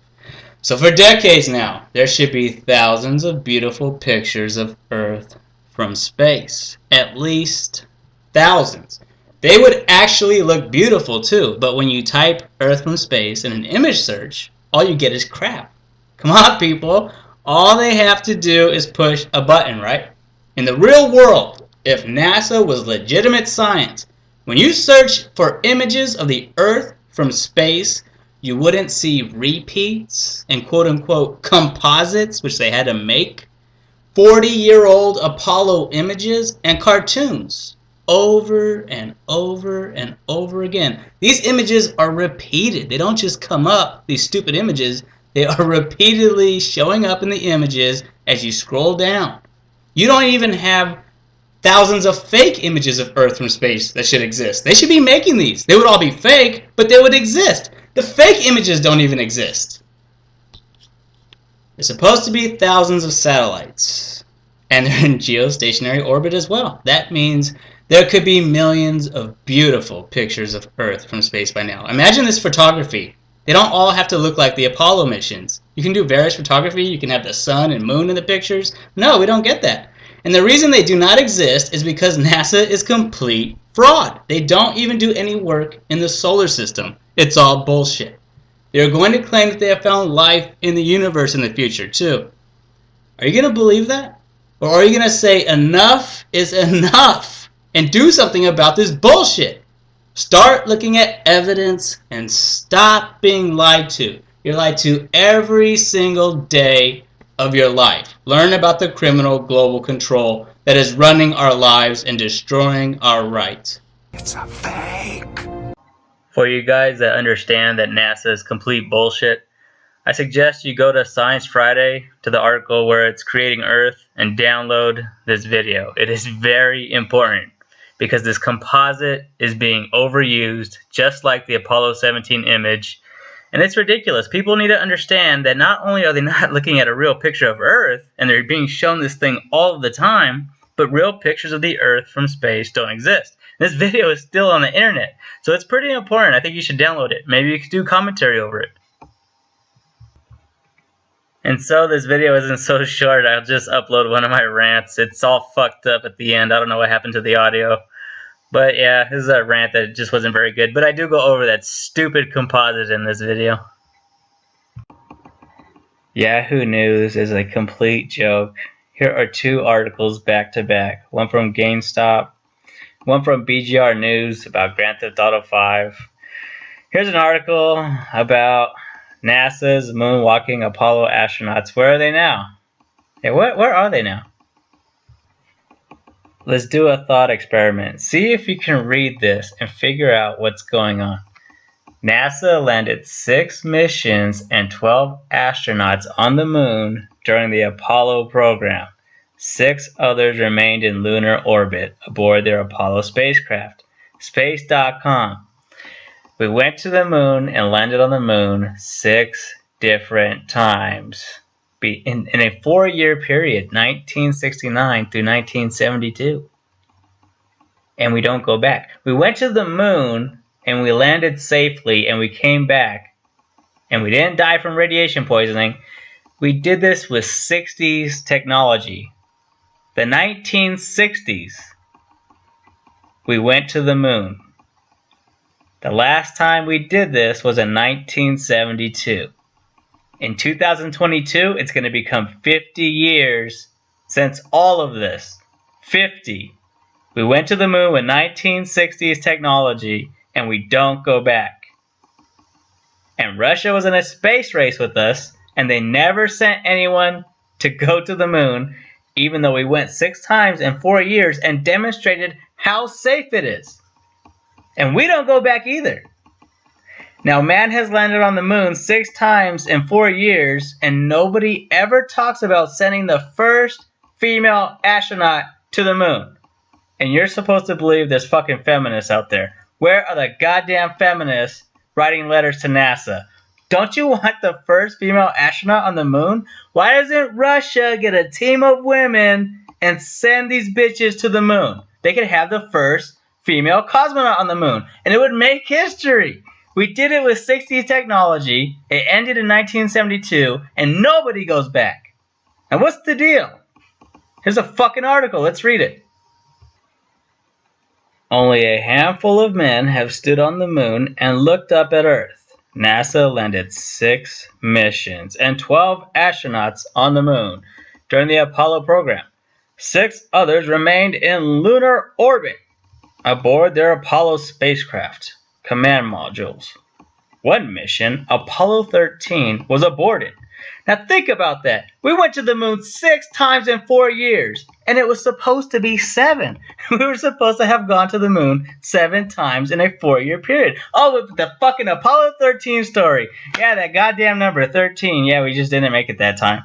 So for decades now, there should be thousands of beautiful pictures of Earth from space. At least thousands. They would actually look beautiful too, but when you type Earth from space in an image search, all you get is crap. Come on, people. All they have to do is push a button, right? In the real world, if NASA was legitimate science, when you search for images of the Earth from space, you wouldn't see repeats and quote-unquote composites, which they had to make, 40-year-old Apollo images, and cartoons over and over and over again. These images are repeated. They don't just come up, these stupid images. They are repeatedly showing up in the images as you scroll down. You don't even have thousands of fake images of Earth from space that should exist. They should be making these. They would all be fake, but they would exist. The fake images don't even exist. There's supposed to be thousands of satellites, and they're in geostationary orbit as well. That means there could be millions of beautiful pictures of Earth from space by now. Imagine this photography. They don't all have to look like the Apollo missions. You can do various photography. You can have the sun and moon in the pictures. No, we don't get that. And the reason they do not exist is because NASA is complete fraud. They don't even do any work in the solar system. It's all bullshit. They're going to claim that they have found life in the universe in the future, too. Are you going to believe that? Or are you going to say enough is enough and do something about this bullshit? Start looking at evidence and stop being lied to. You're lied to every single day of your life. Learn about the criminal global control that is running our lives and destroying our rights. It's a fake. For you guys that understand that NASA is complete bullshit, I suggest you go to Science Friday, to the article where it's creating Earth, and download this video. It is very important because this composite is being overused, just like the Apollo 17 image. And it's ridiculous. People need to understand that not only are they not looking at a real picture of Earth, and they're being shown this thing all the time, but real pictures of the Earth from space don't exist. This video is still on the internet, so it's pretty important. I think you should download it. Maybe you could do commentary over it. And so this video isn't so short, I'll just upload one of my rants. It's all fucked up at the end. I don't know what happened to the audio. But yeah, this is a rant that just wasn't very good. But I do go over that stupid composite in this video. Yahoo News is a complete joke. Here are two articles back to back. One from GameStop, one from BGR News about Grand Theft Auto 5. Here's an article about NASA's moonwalking Apollo astronauts. Where are they now? Hey, where are they now? Let's do a thought experiment. See if you can read this and figure out what's going on. NASA landed 6 missions and 12 astronauts on the moon during the Apollo program. 6 others remained in lunar orbit aboard their Apollo spacecraft. Space.com. We went to the moon and landed on the moon 6 different times. In a 4-year period, 1969 through 1972. And we don't go back. We went to the moon and we landed safely and we came back. And we didn't die from radiation poisoning. We did this with 60s technology. The 1960s, we went to the moon. The last time we did this was in 1972. In 2022, it's going to become 50 years since all of this. 50. We went to the moon with 1960s technology, and we don't go back. And Russia was in a space race with us, and they never sent anyone to go to the moon, even though we went 6 times in 4 years and demonstrated how safe it is. And we don't go back either. Now, man has landed on the moon 6 times in 4 years, and nobody ever talks about sending the first female astronaut to the moon. And you're supposed to believe there's fucking feminists out there. Where are the goddamn feminists writing letters to NASA? Don't you want the first female astronaut on the moon? Why doesn't Russia get a team of women and send these bitches to the moon? They could have the first female cosmonaut on the moon, and it would make history. We did it with 60s technology. It ended in 1972, and nobody goes back. And what's the deal? Here's a fucking article. Let's read it. Only a handful of men have stood on the moon and looked up at Earth. NASA landed 6 missions and 12 astronauts on the moon during the Apollo program. 6 others remained in lunar orbit aboard their Apollo spacecraft command modules. One mission, Apollo 13, was aborted. Now think about that. We went to the moon 6 times in 4 years, and it was supposed to be 7. We were supposed to have gone to the moon 7 times in a 4-year period. Oh, with the fucking Apollo 13 story. Yeah, that goddamn number, 13. Yeah, we just didn't make it that time.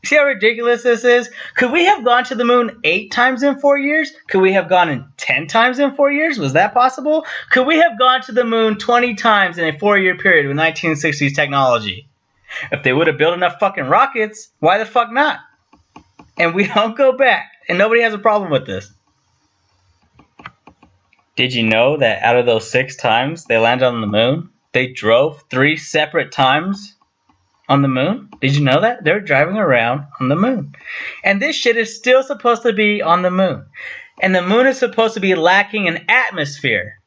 See how ridiculous this is? Could we have gone to the moon 8 times in 4 years? Could we have gone in 10 times in 4 years? Was that possible? Could we have gone to the moon 20 times in a 4-year period with 1960s technology? If they would have built enough fucking rockets, why the fuck not? And we don't go back, and nobody has a problem with this. Did you know that out of those 6 times they landed on the moon, they drove 3 separate times on the moon? Did you know that? They're driving around on the moon. And this shit is still supposed to be on the moon. And the moon is supposed to be lacking in atmosphere.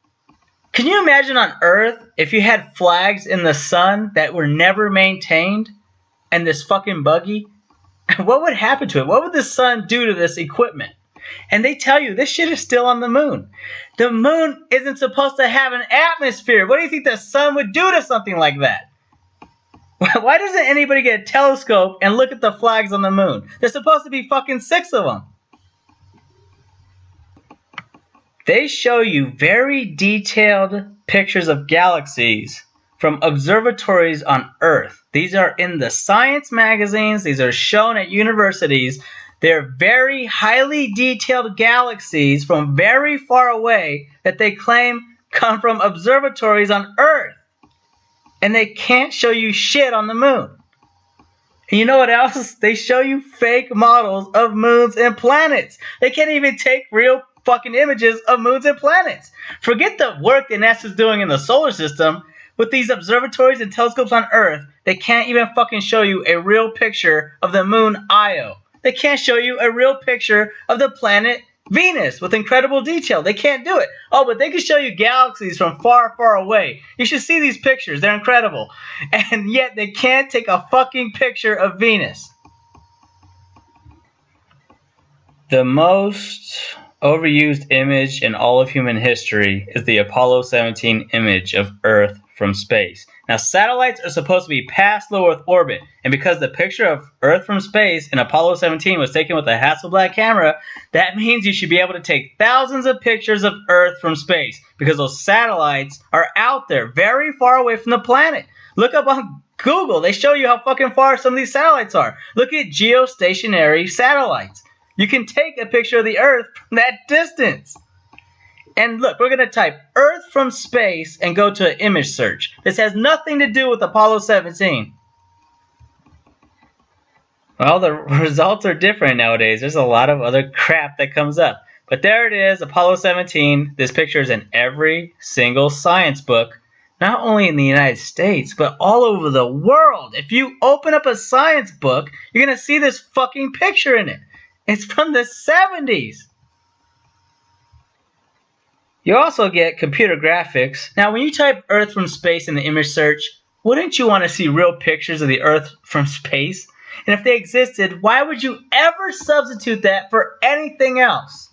Can you imagine on Earth if you had flags in the sun that were never maintained? And this fucking buggy? What would happen to it? What would the sun do to this equipment? And they tell you this shit is still on the moon. The moon isn't supposed to have an atmosphere. What do you think the sun would do to something like that? Why doesn't anybody get a telescope and look at the flags on the moon? There's supposed to be fucking 6 of them. They show you very detailed pictures of galaxies from observatories on Earth. These are in the science magazines. These are shown at universities. They're very highly detailed galaxies from very far away that they claim come from observatories on Earth. And they can't show you shit on the moon. And you know what else? They show you fake models of moons and planets. They can't even take real fucking images of moons and planets. Forget the work that NASA's doing in the solar system. With these observatories and telescopes on Earth, they can't even fucking show you a real picture of the moon Io. They can't show you a real picture of the planet Venus with incredible detail. They can't do it. Oh, but they can show you galaxies from far, far away. You should see these pictures. They're incredible. And yet they can't take a fucking picture of Venus. The most overused image in all of human history is the Apollo 17 image of Earth from space. Now, satellites are supposed to be past low Earth orbit, and because the picture of Earth from space in Apollo 17 was taken with a Hasselblad camera, that means you should be able to take thousands of pictures of Earth from space, because those satellites are out there, very far away from the planet. Look up on Google. They show you how fucking far some of these satellites are. Look at geostationary satellites. You can take a picture of the Earth from that distance. And look, we're going to type Earth from space and go to an image search. This has nothing to do with Apollo 17. Well, the results are different nowadays. There's a lot of other crap that comes up. But there it is, Apollo 17. This picture is in every single science book, not only in the United States, but all over the world. If you open up a science book, you're going to see this fucking picture in it. It's from the 70s. You also get computer graphics. Now, when you type Earth from space in the image search, wouldn't you want to see real pictures of the Earth from space? And if they existed, why would you ever substitute that for anything else?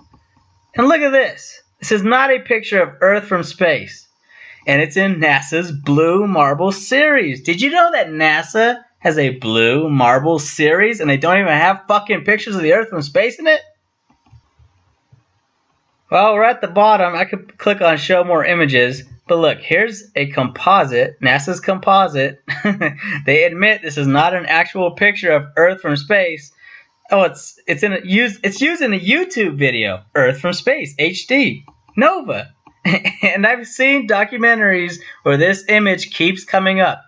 And look at this. This is not a picture of Earth from space. And it's in NASA's Blue Marble series. Did you know that NASA has a Blue Marble series and they don't even have fucking pictures of the Earth from space in it? Well, we're at the bottom. I could click on show more images, but look, here's a composite, NASA's composite. They admit this is not an actual picture of Earth from space. Oh, it's used in a YouTube video, Earth from Space HD, Nova. And I've seen documentaries where this image keeps coming up.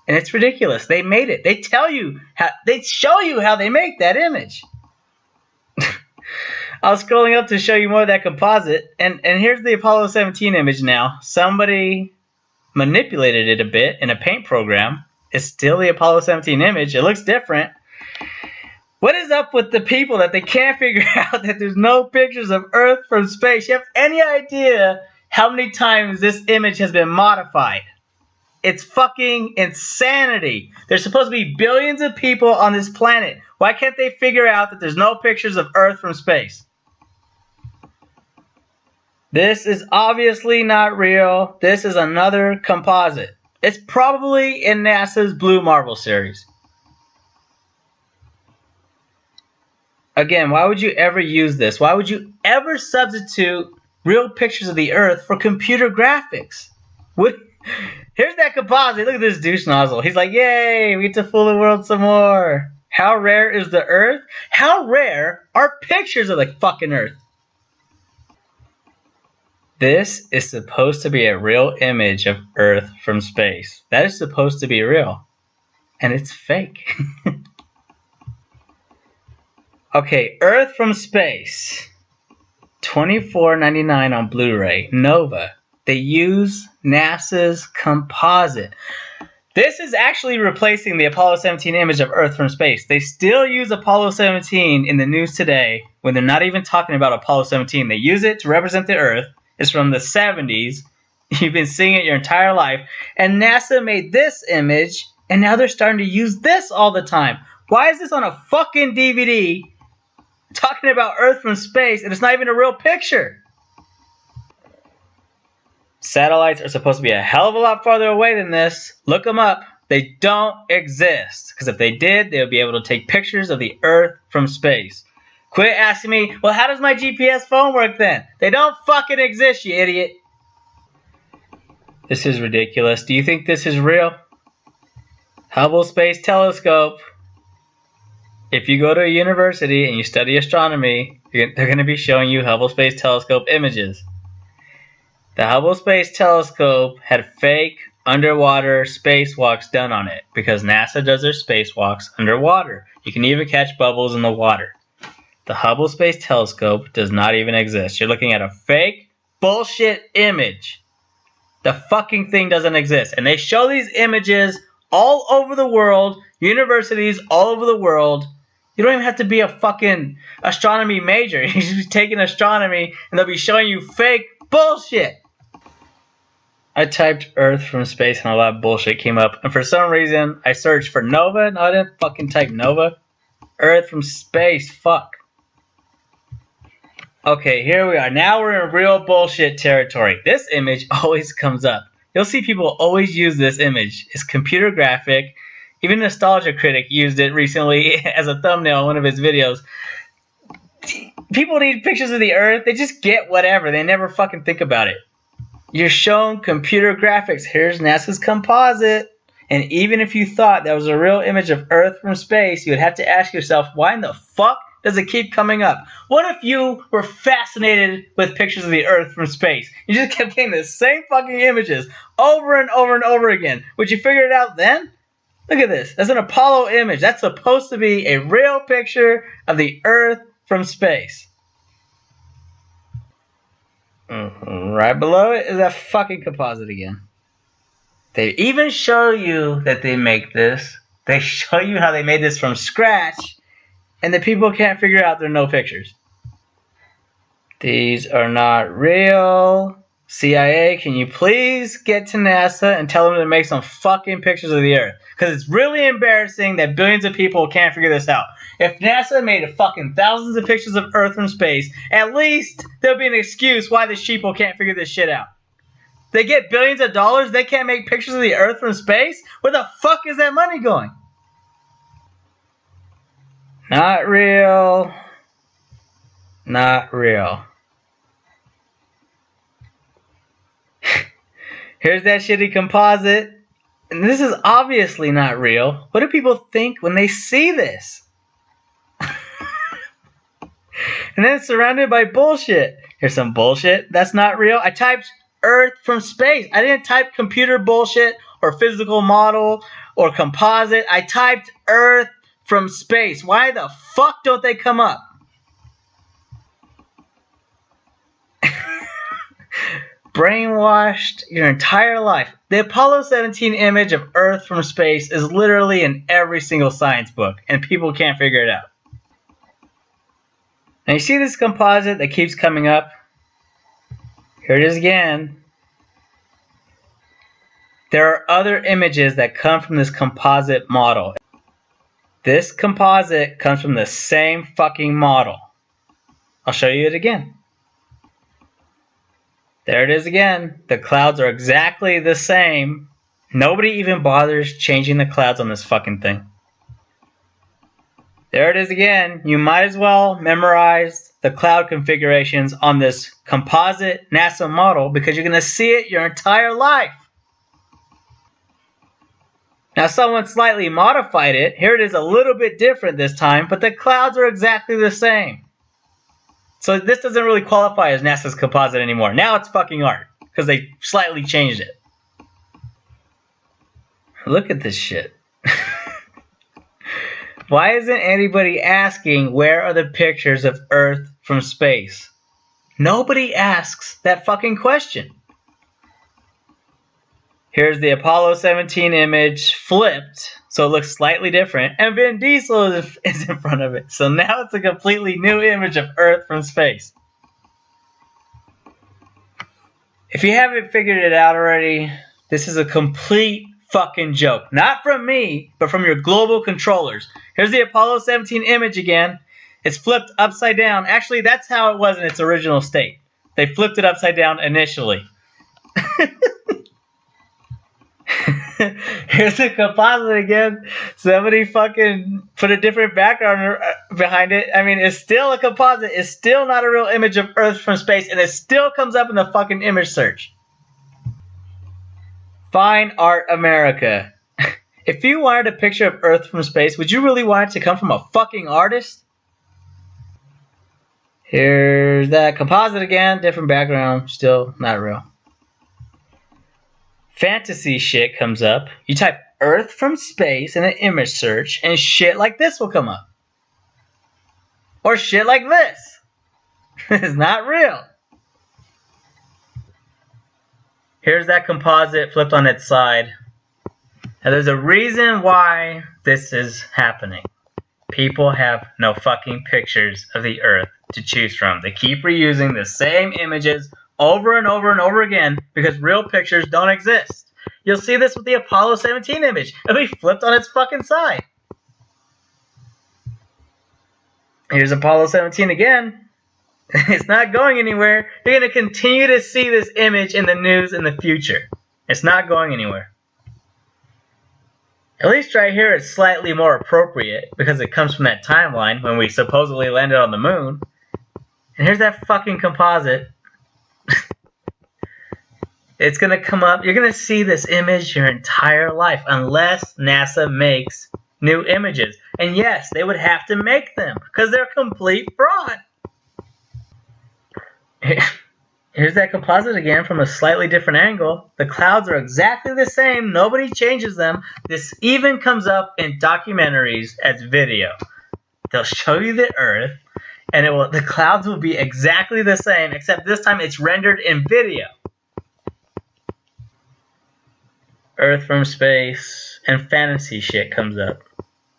And it's ridiculous. They made it. They show you how they make that image. I was scrolling up to show you more of that composite, and here's the Apollo 17 image now. Somebody manipulated it a bit in a paint program. It's still the Apollo 17 image. It looks different. What is up with the people that they can't figure out that there's no pictures of Earth from space? You have any idea how many times this image has been modified? It's fucking insanity. There's supposed to be billions of people on this planet. Why can't they figure out that there's no pictures of Earth from space? This is obviously not real. This is another composite. It's probably in NASA's Blue Marble series. Again, why would you ever use this? Why would you ever substitute real pictures of the Earth for computer graphics? Here's that composite. Look at this douche nozzle. He's like, yay, we get to fool the world some more. How rare is the Earth? How rare are pictures of the fucking Earth? This is supposed to be a real image of Earth from space. That is supposed to be real. And it's fake. Okay, Earth from space. $24.99 on Blu-ray. Nova. They use NASA's composite. This is actually replacing the Apollo 17 image of Earth from space. They still use Apollo 17 in the news today when they're not even talking about Apollo 17. They use it to represent the Earth. It's from the 70s. You've been seeing it your entire life. And NASA made this image, and now they're starting to use this all the time. Why is this on a fucking DVD talking about Earth from space, and it's not even a real picture? Satellites are supposed to be a hell of a lot farther away than this. Look them up. They don't exist. Because if they did, they would be able to take pictures of the Earth from space. Quit asking me, well, how does my GPS phone work then? They don't fucking exist, you idiot. This is ridiculous. Do you think this is real? Hubble Space Telescope. If you go to a university and you study astronomy, they're going to be showing you Hubble Space Telescope images. The Hubble Space Telescope had fake underwater spacewalks done on it because NASA does their spacewalks underwater. You can even catch bubbles in the water. The Hubble Space Telescope does not even exist. You're looking at a fake bullshit image. The fucking thing doesn't exist. And they show these images all over the world, universities all over the world. You don't even have to be a fucking astronomy major. You should be taking astronomy and they'll be showing you fake bullshit. I typed Earth from space and a lot of bullshit came up. And for some reason, I searched for Nova. No, I didn't fucking type Nova. Earth from space, fuck. Okay, here we are. Now we're in real bullshit territory. This image always comes up. You'll see people always use this image. It's computer graphic. Even Nostalgia Critic used it recently as a thumbnail in one of his videos. People need pictures of the Earth. They just get whatever. They never fucking think about it. You're shown computer graphics. Here's NASA's composite. And even if you thought that was a real image of Earth from space, you would have to ask yourself, why in the fuck does it keep coming up? What if you were fascinated with pictures of the Earth from space? You just kept getting the same fucking images over and over and over again. Would you figure it out then? Look at this. That's an Apollo image. That's supposed to be a real picture of the Earth from space. Right below it is that fucking composite again. They even show you that they make this. They show you how they made this from scratch. And the people can't figure out there are no pictures. These are not real. CIA, can you please get to NASA and tell them to make some fucking pictures of the Earth? Because it's really embarrassing that billions of people can't figure this out. If NASA made fucking thousands of pictures of Earth from space, at least there'll be an excuse why the sheeple can't figure this shit out. They get billions of dollars, they can't make pictures of the Earth from space? Where the fuck is that money going? Not real. Not real. Here's that shitty composite. And this is obviously not real. What do people think when they see this? And then it's surrounded by bullshit. Here's some bullshit. That's not real. I typed Earth from space. I didn't type computer bullshit or physical model or composite. I typed Earth from space. Why the fuck don't they come up? Brainwashed your entire life. The Apollo 17 image of Earth from space is literally in every single science book, and people can't figure it out. Now you see this composite that keeps coming up? Here it is again. There are other images that come from this composite model. This composite comes from the same fucking model. I'll show you it again. There it is again. The clouds are exactly the same. Nobody even bothers changing the clouds on this fucking thing. There it is again. You might as well memorize the cloud configurations on this composite NASA model because you're going to see it your entire life. Now someone slightly modified it. Here it is a little bit different this time, but the clouds are exactly the same. So this doesn't really qualify as NASA's composite anymore. Now it's fucking art because they slightly changed it. Look at this shit. Why isn't anybody asking where are the pictures of Earth from space? Nobody asks that fucking question. Here's the Apollo 17 image flipped, so it looks slightly different, and Vin Diesel is in front of it. So now it's a completely new image of Earth from space. If you haven't figured it out already, this is a complete fucking joke. Not from me, but from your global controllers. Here's the Apollo 17 image again. It's flipped upside down. Actually, that's how it was in its original state. They flipped it upside down initially. Here's a composite again. Somebody fucking put a different background behind it. I mean, it's still a composite. It's still not a real image of Earth from space, and it still comes up in the fucking image search. Fine Art America. If you wanted a picture of Earth from space, would you really want it to come from a fucking artist? Here's that composite again. Different background. Still not real. Fantasy shit comes up. You type Earth from space in an image search, and shit like this will come up. Or shit like this. It's not real. Here's that composite flipped on its side. Now there's a reason why this is happening. People have no fucking pictures of the Earth to choose from. They keep reusing the same images over and over and over again because real pictures don't exist. You'll see this with the Apollo 17 image. It'll be flipped on its fucking side. Here's Apollo 17 again. It's not going anywhere. You're going to continue to see this image in the news in the future. It's not going anywhere. At least right here it's slightly more appropriate because it comes from that timeline when we supposedly landed on the moon. And here's that fucking composite. It's going to come up. You're going to see this image your entire life unless NASA makes new images. And yes, they would have to make them because they're complete fraud. Here's that composite again from a slightly different angle. The clouds are exactly the same. Nobody changes them. This even comes up in documentaries as video. They'll show you the Earth, and the clouds will be exactly the same, except this time it's rendered in video. Earth from space and fantasy shit comes up,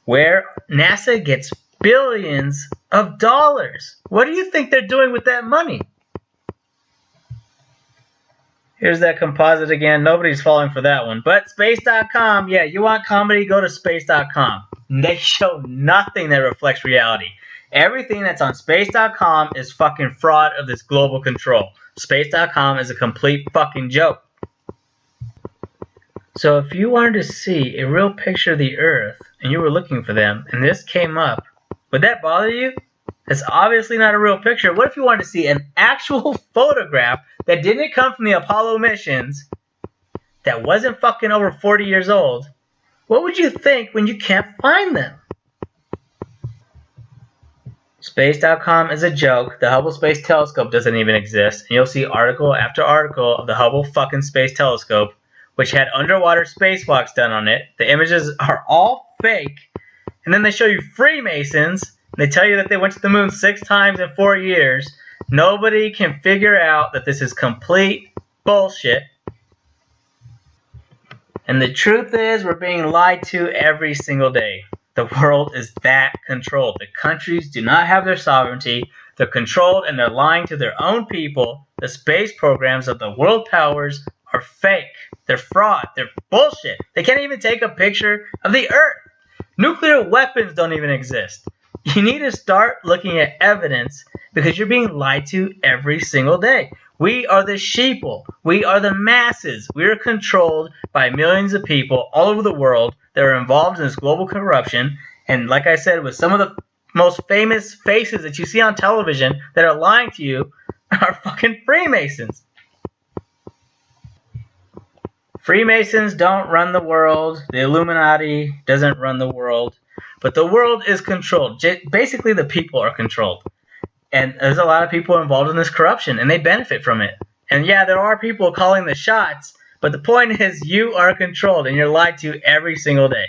where NASA gets billions of dollars. What do you think they're doing with that money? Here's that composite again. Nobody's falling for that one. But space.com, yeah, you want comedy, go to space.com. They show nothing that reflects reality. Everything that's on space.com is fucking fraud of this global control. Space.com is a complete fucking joke. So if you wanted to see a real picture of the Earth and you were looking for them and this came up, would that bother you? It's obviously not a real picture. What if you wanted to see an actual photograph that didn't come from the Apollo missions, that wasn't fucking over 40 years old? What would you think when you can't find them? Space.com is a joke. The Hubble Space Telescope doesn't even exist. And you'll see article after article of the Hubble fucking Space Telescope, which had underwater spacewalks done on it. The images are all fake. And then they show you Freemasons. They tell you that they went to the moon 6 times in 4 years. Nobody can figure out that this is complete bullshit. And the truth is, we're being lied to every single day. The world is that controlled. The countries do not have their sovereignty. They're controlled and they're lying to their own people. The space programs of the world powers are fake. They're fraud. They're bullshit. They can't even take a picture of the Earth. Nuclear weapons don't even exist. You need to start looking at evidence because you're being lied to every single day. We are the sheeple. We are the masses. We are controlled by millions of people all over the world that are involved in this global corruption. And like I said, with some of the most famous faces that you see on television that are lying to you are fucking Freemasons. Freemasons don't run the world. The Illuminati doesn't run the world. But the world is controlled. Basically, the people are controlled. And there's a lot of people involved in this corruption, and they benefit from it. And yeah, there are people calling the shots, but the point is you are controlled, and you're lied to every single day.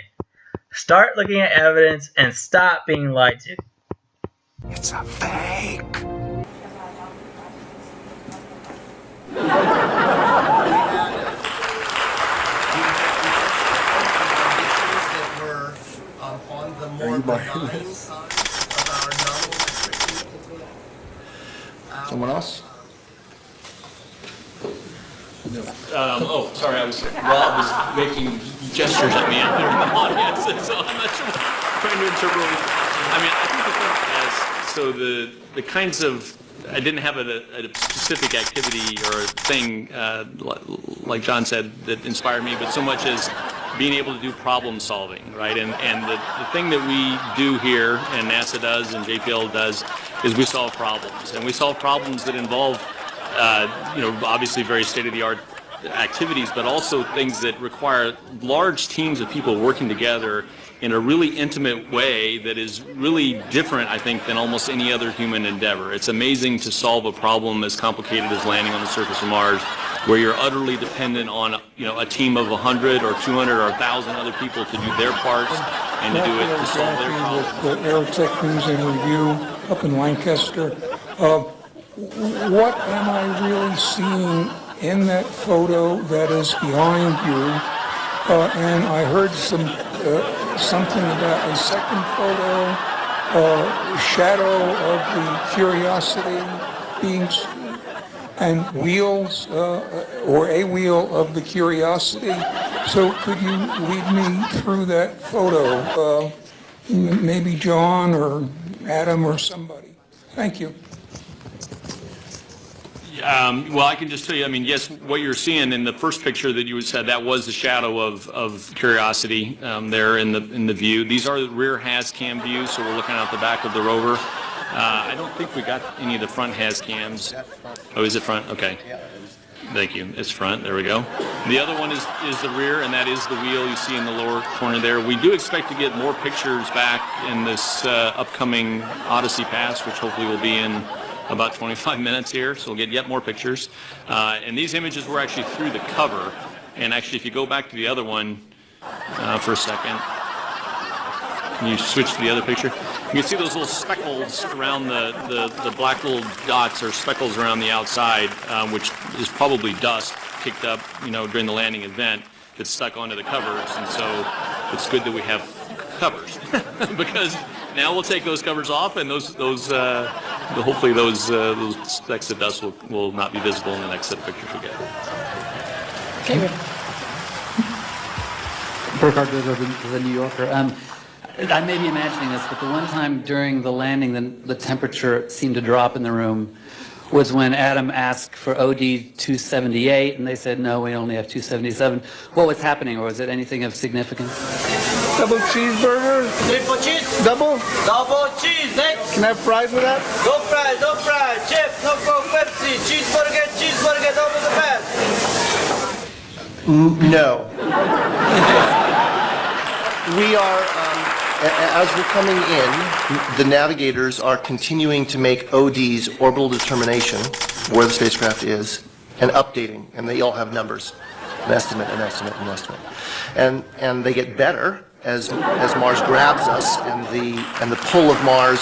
Start looking at evidence and stop being lied to. It's a fake. Someone else? No. Oh, sorry, Rob was making gestures at me out there in the audience, so I'm not sure what I'm trying to interpret. I mean, I think the thing is, so the kinds of I didn't have a specific activity or a thing, like John said, that inspired me, but so much as being able to do problem solving, right? And the thing that we do here, and NASA does, and JPL does, is we solve problems. And we solve problems that involve, obviously very state-of-the-art activities, but also things that require large teams of people working together in a really intimate way that is really different, I think, than almost any other human endeavor. It's amazing to solve a problem as complicated as landing on the surface of Mars, where you're utterly dependent on, a team of 100 or 200 or 1,000 other people to do their parts and to do it to solve their problems. With the Aerotech News and Review up in Lancaster, what am I really seeing in that photo that is behind you? And I heard something about a second photo, shadow of the Curiosity being, and wheels, or a wheel of the Curiosity. So could you lead me through that photo? Maybe John or Adam or somebody. Thank you. Well, I can just tell you, yes, what you're seeing in the first picture that you said, that was the shadow of Curiosity there in the view. These are the rear HAZCAM views, so we're looking out the back of the rover. I don't think we got any of the front HAZCAMs. Oh, is it front? Okay. Thank you. It's front. There we go. The other one is the rear, and that is the wheel you see in the lower corner there. We do expect to get more pictures back in this upcoming Odyssey Pass, which hopefully will be in about 25 minutes here, so we'll get yet more pictures. And these images were actually through the cover. And actually, if you go back to the other one for a second, can you switch to the other picture? You can see those little speckles around the black little dots or speckles around the outside, which is probably dust kicked up, during the landing event that's stuck onto the covers. And so it's good that we have covers because now we'll take those covers off, and hopefully those specks of dust will not be visible in the next set of pictures we get. Okay. Burkhard Gogo, the New Yorker. I may be imagining this, but the one time during the landing the temperature seemed to drop in the room was when Adam asked for OD 278, and they said, no, we only have 277. What was happening, or was it anything of significance? Double cheeseburger? Triple cheese? Double? Double cheese, next. Can I have fries with that? No fries, no fries. Chips, no Coke, Pepsi. Cheeseburger, double the best. No. We are, as we're coming in, the navigators are continuing to make OD's orbital determination, where the spacecraft is, and updating, and they all have numbers, an estimate, an estimate, an estimate. And they get better as Mars grabs us, and the pull of Mars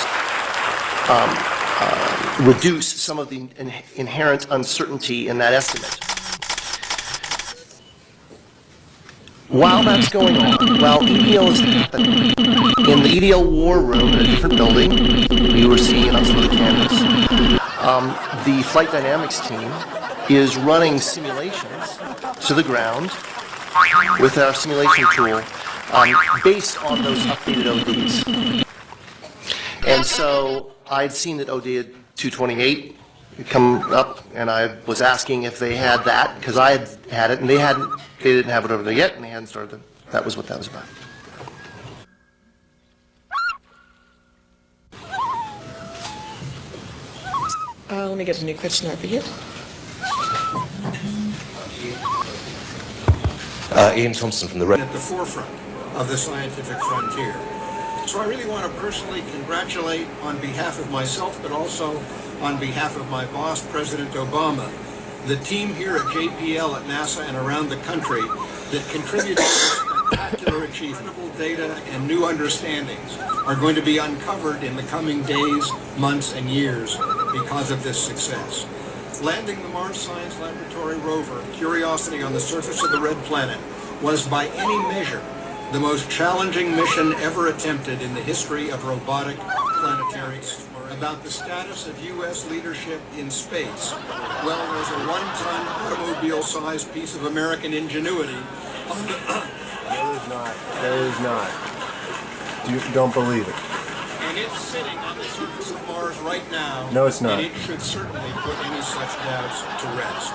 reduce some of the inherent uncertainty in that estimate. While that's going on, while EDL is happening, in the EDL war room in a different building, we were seeing us on the campus, the flight dynamics team is running simulations to the ground with our simulation tool based on those updated ODs. And so I'd seen that OD at 228 come up, and I was asking if they had that, because I had it, and they didn't have it over there yet, and they hadn't started it. That was what that was about. Let me get a new question over here. Ian Thompson from the Red. At the forefront of the scientific frontier. So I really want to personally congratulate on behalf of myself, but also on behalf of my boss, President Obama, the team here at JPL at NASA and around the country that contributed to spectacular achievable data and new understandings are going to be uncovered in the coming days, months, and years because of this success. Landing the Mars Science Laboratory rover, Curiosity, on the surface of the Red Planet was by any measure the most challenging mission ever attempted in the history of robotic planetary exploration. About the status of U.S. leadership in space. Well, there's a one-ton automobile-sized piece of American ingenuity. There is not. You don't believe it. And It's sitting on the surface of Mars right now. No, it's not. And it should certainly put any such doubts to rest.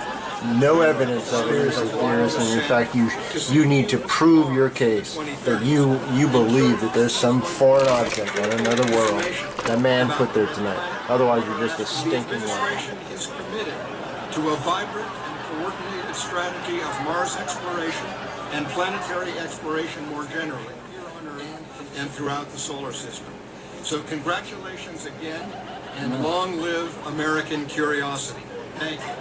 No evidence of it, Mr. Theorist, and in fact, you need to prove your case that you believe that there's some foreign object on another world that man put there tonight. Otherwise, you're just a stinking liar. Is committed to a vibrant and coordinated strategy of Mars exploration and planetary exploration more generally here on Earth and throughout the solar system. So congratulations again, and long live American curiosity. Thank you.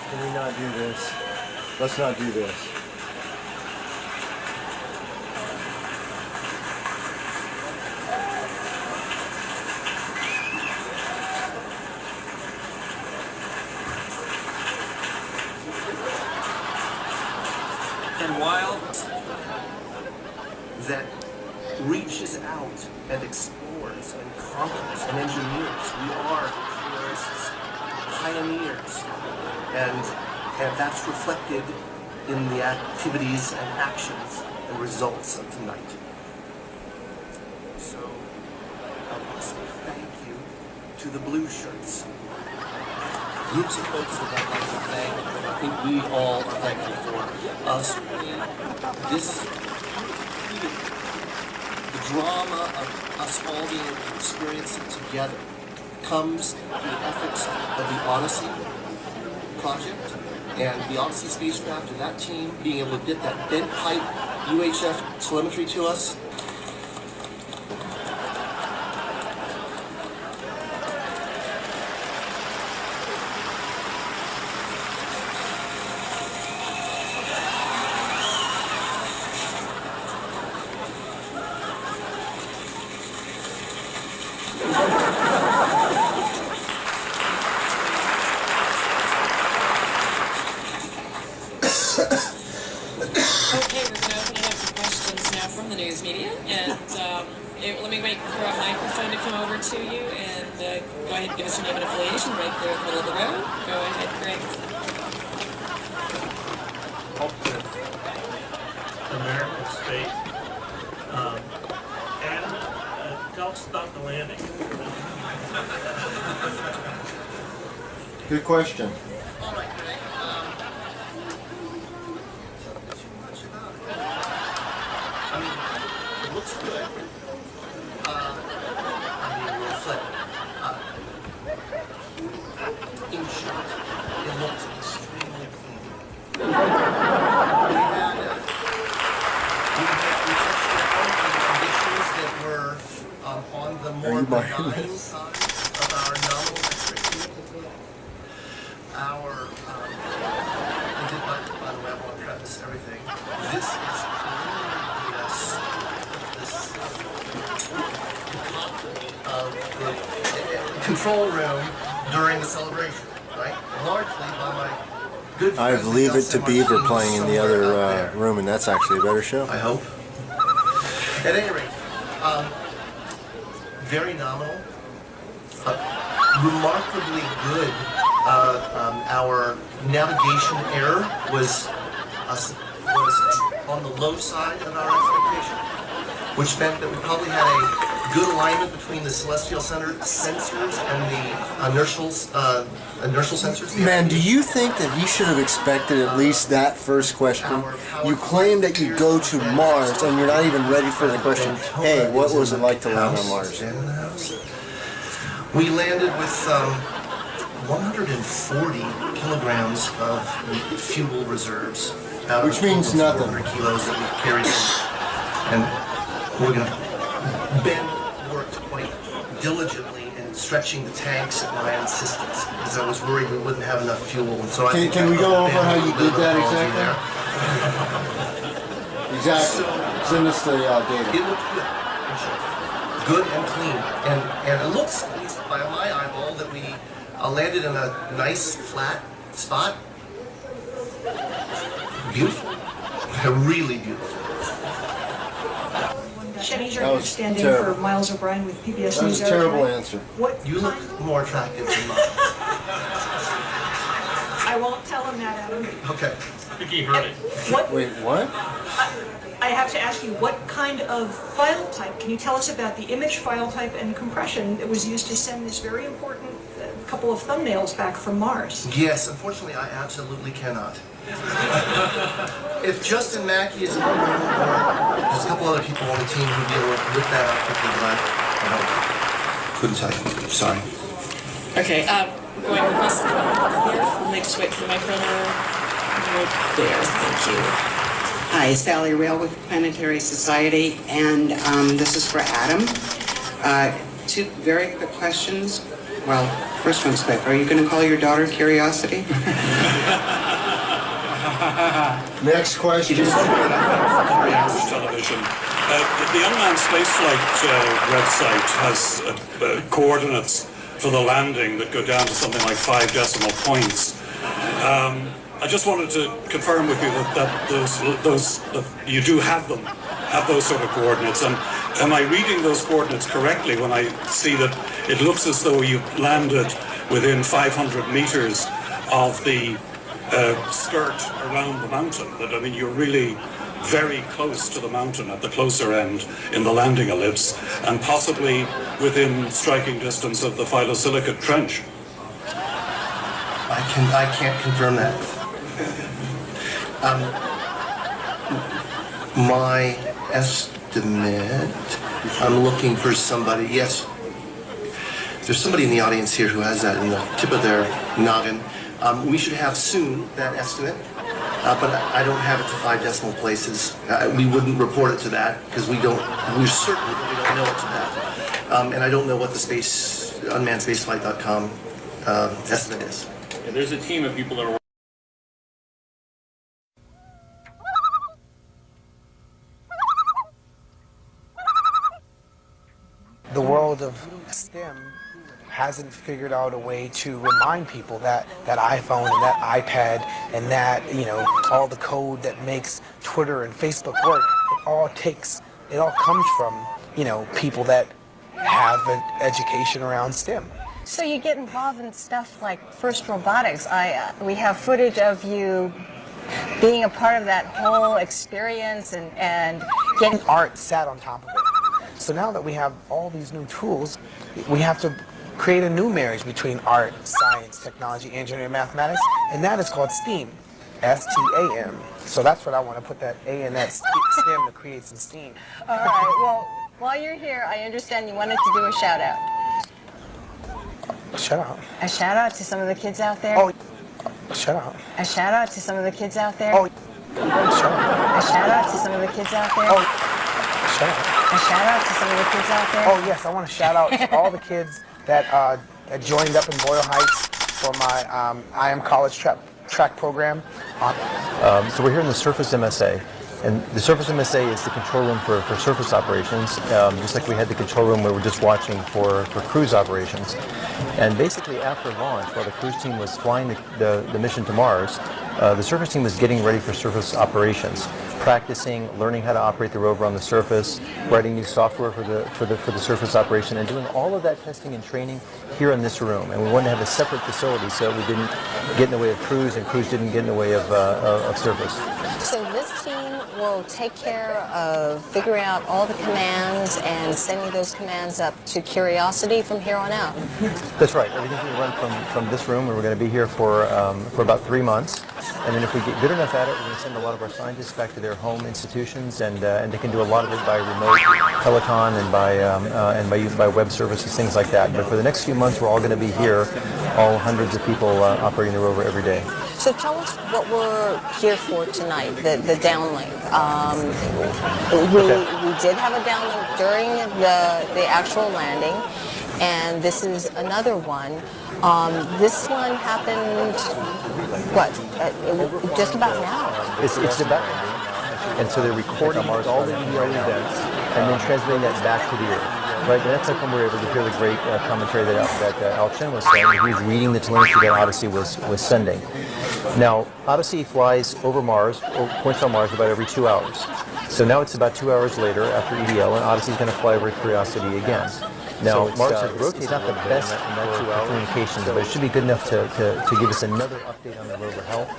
Can we not do this? Let's not do this. And while that reaches out and explores and conquers and engineers, we are theorists, pioneers, and that's reflected in the activities and actions and results of tonight. So I want to say thank you to the blue shirts. Groups of folks that I'd like to thank, and I think we all are thankful for. Certainly, the drama of us all being able to experience it together comes through the efforts of the Odyssey project and the Odyssey spacecraft and that team being able to get that bent pipe UHF telemetry to us. Let me wait for a microphone to come over to you, and go ahead and give us your name and affiliation right there in the middle of the road. Go ahead, Greg. American space. And tell us about the landing. Good question. All right, Greg. It looks good. In short, it looks extremely clean. We had conditions that were on the more benign side of our nominal restriction. Our, we did, by the way, I want to preface everything. This is the control room during the celebration, right? Largely by my good I friends Leave It to Martinez Beaver playing in the somewhere other out there. room, and that's actually a better show. I hope. At any rate, very nominal, remarkably good. Our navigation error was on the low side of our expectation, which meant that we probably had a good alignment between the celestial center sensors and the inertial sensors. Man, do you think that he should have expected at least that first question? You claim that you go to Mars, and you're not even ready for the question, hey, what was it like to land on Mars? We landed with 140 kilograms of fuel reserves. Which means nothing. 400 kilos that we carried. And we're going to Ben worked quite diligently in stretching the tanks at my insistence because I was worried we wouldn't have enough fuel. And so Can we go over how you did that exactly? Exactly. Send us the data. It looked good and clean. And it looks, at least by my eyeball, that we landed in a nice flat spot. Beautiful. Really beautiful. Shetty Jordan standing for Miles O'Brien with PBS News. That was a terrible answer. What? You look more attractive than mine. I won't tell him that, Adam. Okay. I think he heard it. What? Wait, what? I have to ask you, what kind of file type? Can you tell us about the image file type and compression that was used to send this very important couple of thumbnails back from Mars? Yes, unfortunately, I absolutely cannot. If Justin Mackey is in the room, or there's a couple other people on the team who deal with that, I couldn't tell you. Sorry. Okay, going across the top here. Let me just wait for my printer. Right there, thank you. Hi, Sally Rail with Planetary Society, and this is for Adam. Two very quick questions. Well, first one's quick. Are you going to call your daughter Curiosity? Next question. Television. The unmanned spaceflight website has coordinates for the landing that go down to something like 5 decimal points. I just wanted to confirm with you that you do have those sort of coordinates. And am I reading those coordinates correctly when I see that it looks as though you've landed within 500 meters of the skirt around the mountain? That, I mean, you're really very close to the mountain at the closer end in the landing ellipse, and possibly within striking distance of the phyllosilicate trench. I can't confirm that. My estimate, I'm looking for somebody, yes. There's somebody in the audience here who has that in the tip of their noggin. We should have soon that estimate, but I don't have it to 5 decimal places. We wouldn't report it to that because we're certain that we don't know it to that. And I don't know what the unmannedspaceflight.com estimate is. Yeah, there's a team of people that are The world of STEM hasn't figured out a way to remind people that that iPhone and that iPad and that, you know, all the code that makes Twitter and Facebook work, it all comes from, you know, people that have an education around STEM. So you get involved in stuff like FIRST Robotics. We have footage of you being a part of that whole experience and getting art sat on top of it. So now that we have all these new tools, we have to create a new marriage between art, science, technology, engineering, and mathematics, and that is called STEAM, S-T-A-M. So that's what I want to put that A in that STEM to create some steam. All right, well, while you're here, I understand you wanted to do a shout out. A shout out? A shout out to some of the kids out there? Oh, a shout out. A shout out to some of the kids out there? Oh, a shout out. A shout out to some of the kids out there? Oh, a shout out. A shout out to some of the kids out there? Oh yes, I want to shout out to all the kids that joined up in Boyle Heights for my I Am College track program. So we're here in the Surface MSA, and the Surface MSA is the control room for surface operations, just like we had the control room where we're just watching for cruise operations. And basically after launch, while the cruise team was flying the mission to Mars, the surface team was getting ready for surface operations, practicing, learning how to operate the rover on the surface, writing new software for the surface operation, and doing all of that testing and training here in this room. And we wanted to have a separate facility so that we didn't get in the way of crews, and crews didn't get in the way of surface. So this team will take care of figuring out all the commands and sending those commands up to Curiosity from here on out. That's right. Everything's going to run from this room, and we're going to be here for about 3 months. And then if we get good enough at it, we're going to send a lot of our scientists back to their home institutions, and they can do a lot of it by remote Peloton and by web services, things like that. But for the next few months, we're all going to be here, all hundreds of people operating the rover every day. So tell us what we're here for tonight, the downlink. We did have a downlink during the actual landing, and this is another one. This one happened, just about now? It's about now. And so they're recording all the EDL events and then transmitting that back to the Earth. Right, and that's how come we're able to hear the great commentary that Al Chen was saying. He was reading the telemetry that Odyssey was sending. Now, Odyssey flies over Mars, or points on Mars about every 2 hours. So now it's about 2 hours later after EDL, and Odyssey's going to fly over Curiosity again. Now, so Mars has rotated. It's not the best for communications, but it should be good enough to give us another update on the rover health.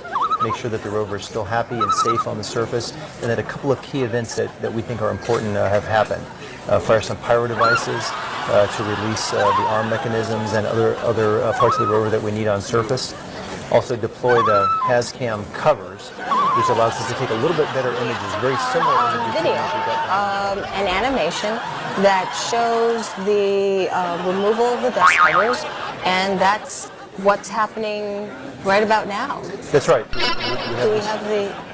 make sure that the rover is still happy and safe on the surface, and that a couple of key events that we think are important have happened. Fire some pyro devices to release the arm mechanisms and other parts of the rover that we need on surface. Also deploy the HazCam covers, which allows us to take a little bit better images, very similar images. Video, an animation that shows the removal of the dust covers, and that's what's happening right about now. That's right. Do we have the...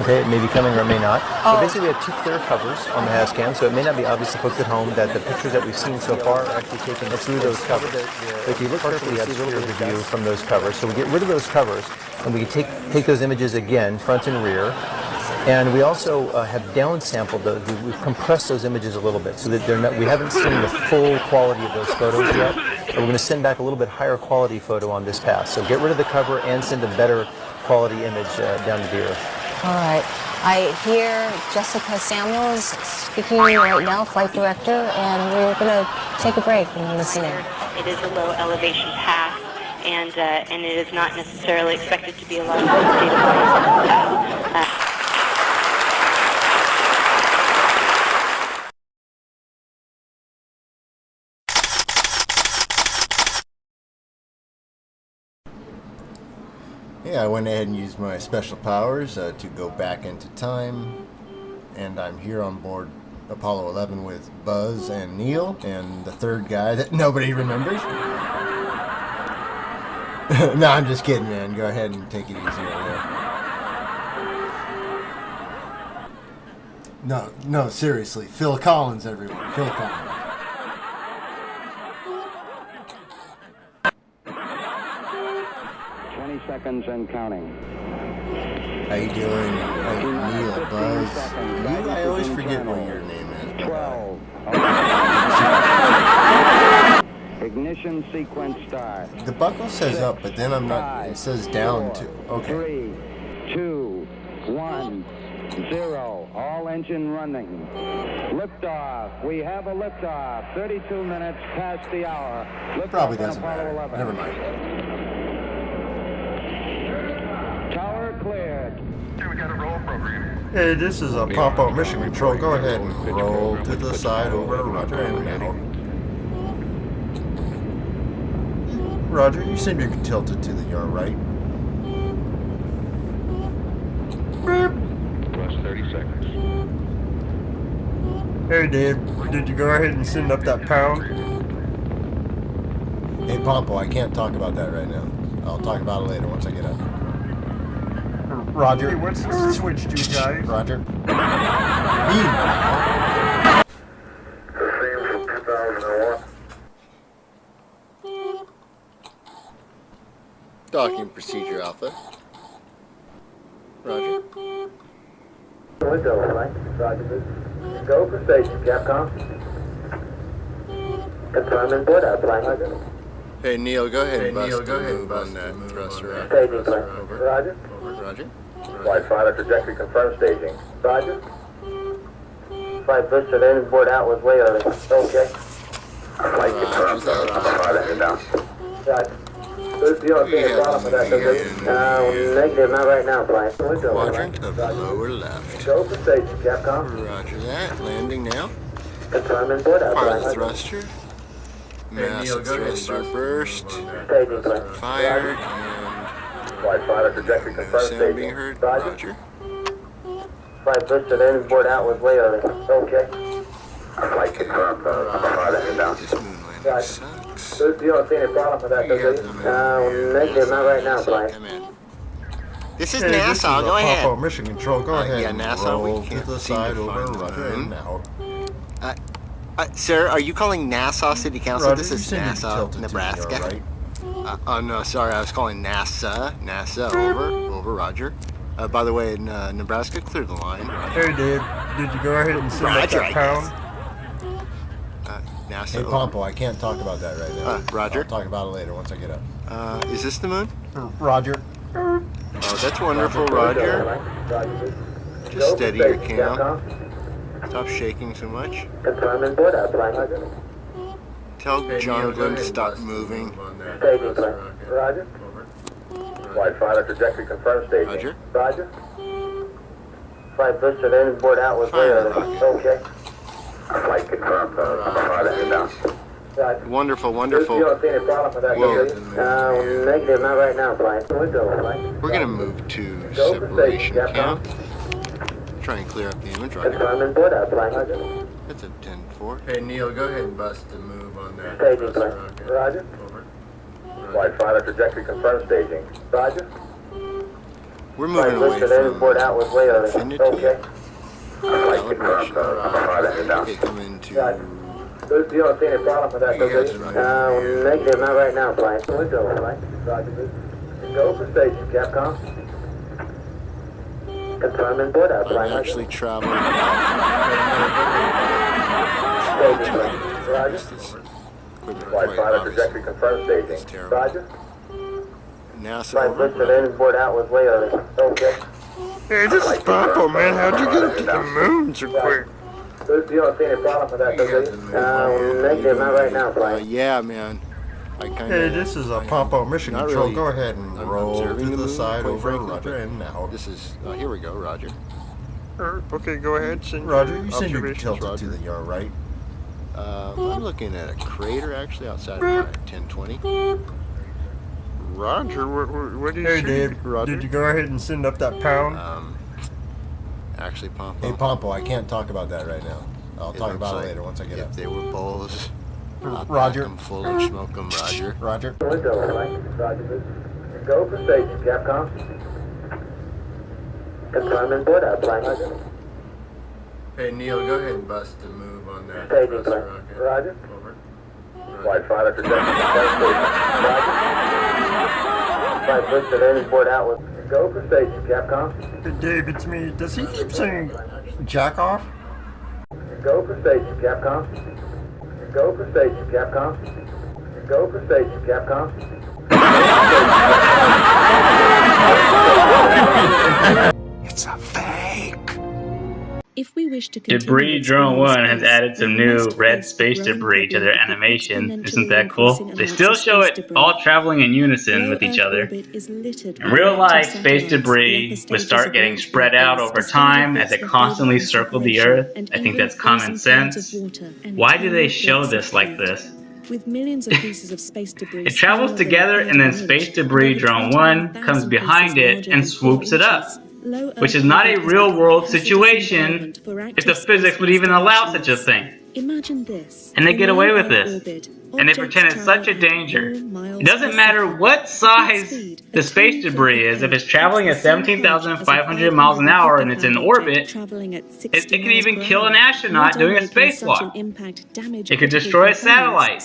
Okay, it may be coming or it may not. Oh. But basically we have two clear covers on the HazCam, so it may not be obvious to folks at home that the pictures that we've seen so far are actually taken through those covers. But if you look carefully, you see a little bit of view from those covers. So we get rid of those covers, and we can take those images again, front and rear. And we also have downsampled those. We've compressed those images a little bit so that we haven't seen the full quality of those photos yet. But we're going to send back a little bit higher quality photo on this pass. So get rid of the cover and send a better quality image down to the earth. All right. I hear Jessica Samuels speaking right now, flight director, and we're going to take a break and listen in. It is a low elevation pass, and it is not necessarily expected to be a lot of data points. Yeah, I went ahead and used my special powers to go back into time, and I'm here on board Apollo 11 with Buzz and Neil, and the third guy that nobody remembers. No, I'm just kidding, man. Go ahead and take it easy over there. No, seriously. Phil Collins, everyone. Phil Collins. Seconds and counting. How you doing? Neil, Buzz. Neil, I always forget what your name is. 12. Ignition sequence start. The buckle says up, but then I'm not. It says down too. Okay. 3, 2, 1, 0. All engine running. Liftoff. We have a liftoff. 32 minutes past the hour. Liftoff Probably doesn't on Apollo matter. 11. Never mind. Tower cleared. We got a roll program. Hey, this is a pop-up mission control. Go ahead and roll to the side over Roger and out. Roger, you seem to be tilted to your right. Plus 30 seconds. Hey, Dave, did you go ahead and send up that pound? Hey, Pompo, I can't talk about that right now. I'll talk about it later once I get up. Roger. Hey, what's the switch to, guys? Roger. The same from 2001. Docking procedure Alpha. Roger. Window, right? Roger. Go for station, Capcom. Confirm and board out, Roger. Hey, Neil, go ahead and bust the move on that thruster. Staging plan. Over. Roger. Roger. Flight final trajectory confirmed staging. Roger. Flight boosted in, board out was way early. Okay. Flight confirmed. I'm down. Roger. Boost, you don't see any problem with that, negative, not right now, flight. Quadrant of the lower left. Go for station, Capcom. Roger that. Landing now. Confirm and board out. Fire the thruster. Massive thruster burst. Staging plan. Fired. Flight final trajectory confirmed Sound staging. being heard. Roger. Flight boosted in, board out was way early. Okay. Flight confirmed. I'm down. This moon landing sucks. Boost, you don't see any problem with that, do you? Negative, not right now, flight. This is NASA. Go ahead. Papa, Mission Control. Go ahead. yeah, NASA, Roll we to can't the seem side to over find the Roger moon. and out. Sir, are you calling Nassau City Council? Roger, This you is seem to be Nassau, tilted to Nebraska. your right. Oh no, sorry, I was calling NASA. NASA, over, Roger. By the way, in Nebraska, clear the line. Hey, Dave, did you go ahead and send Roger, that pound? NASA. Hey, Pompo, I can't talk about that right now. Roger. I'll talk about it later once I get up. Is this the moon? Roger. Oh, that's wonderful, Roger. Just steady your cam. Stop shaking so much. Confirm and board out, flight. Tell John Glenn to stop moving. Staging plan. Roger. Flight 5, the trajectory confirmed staging. Roger. Roger. Flight boosted in, board out was way early. Okay. Flight confirmed. Heading down. Wonderful, wonderful. You don't see any problem with that, Whoa. negative, not right now, flight. We'll go, flight. We're going to move to separation count. Try and clear up the image. Roger. Confirming board out, flight. That's a 10-4. Hey, Neil, go ahead and bust a move on that. Staging, flight. Roger. Flight 5, the trajectory confirmed staging. Roger. We're moving away from board out was way early. infinity. Okay. Calibration. Okay, come into... You don't see any problem with that, negative, not right now, flight. We'll go, flight. Roger. Go for staging, Capcom. Confirming board out, flight. I'm actually traveling. Roger. Flight 5, trajectory confirmed staging. Roger. NASA Flight boosted in, board out was way early. Okay. Hey, this is Papa, man. How'd you get to the moon so quick? You don't see any problem with that, negative, not right now, flight. Yeah, man. I kind Hey, this is a Pompo Mission not Control. really- Go ahead and I'm roll to observing the moon, side quite over, frankly, Roger, but and now. This is, here we go, Roger. Okay, go ahead. Send Roger, your you said you're observations, tilted Roger. to your right. I'm looking at a crater actually outside of my 1020. Roger, what do you Hey, see? Dave, Roger. did you go ahead and send up that pound? Actually, Pompo. Hey, Pompo, I can't talk about that right now. I'll talk about it later once I get up. If they were bulls, I'll Roger. pack them full and smoke them, Roger. Roger. We'll go, flight. Roger. Go for staging, Capcom. Confirming board out, flight. Hey, Neil, go ahead and bust a move on that. Staging, flight. Roger. Flight 5, trajectory confirmed staging. Roger. Flight boosted in, board out was... Go for staging, Capcom. Hey, Dave, it's me. Does he keep saying jack off? Go for staging, Capcom. Go for staging, Capcom. Go for staging, Capcom. It's a fake. If we wish to continue Debris Drone 1 has added some new red space debris to their animation. Isn't that cool? They still show it all traveling in unison with each other. In real life, space debris would start getting spread out over time as it constantly circled the Earth. I think that's common sense. Why do they show this like this? With millions of pieces of space debris, It travels together and then Space Debris Drone 1 comes behind it and swoops it up, which is not a real-world situation if the physics would even allow such a thing. Imagine this. And they get away with this. And they pretend it's such a danger. It doesn't matter what size the space debris is. If it's traveling at 17,500 miles an hour and it's in orbit, it can even kill an astronaut doing a spacewalk. It could destroy a satellite.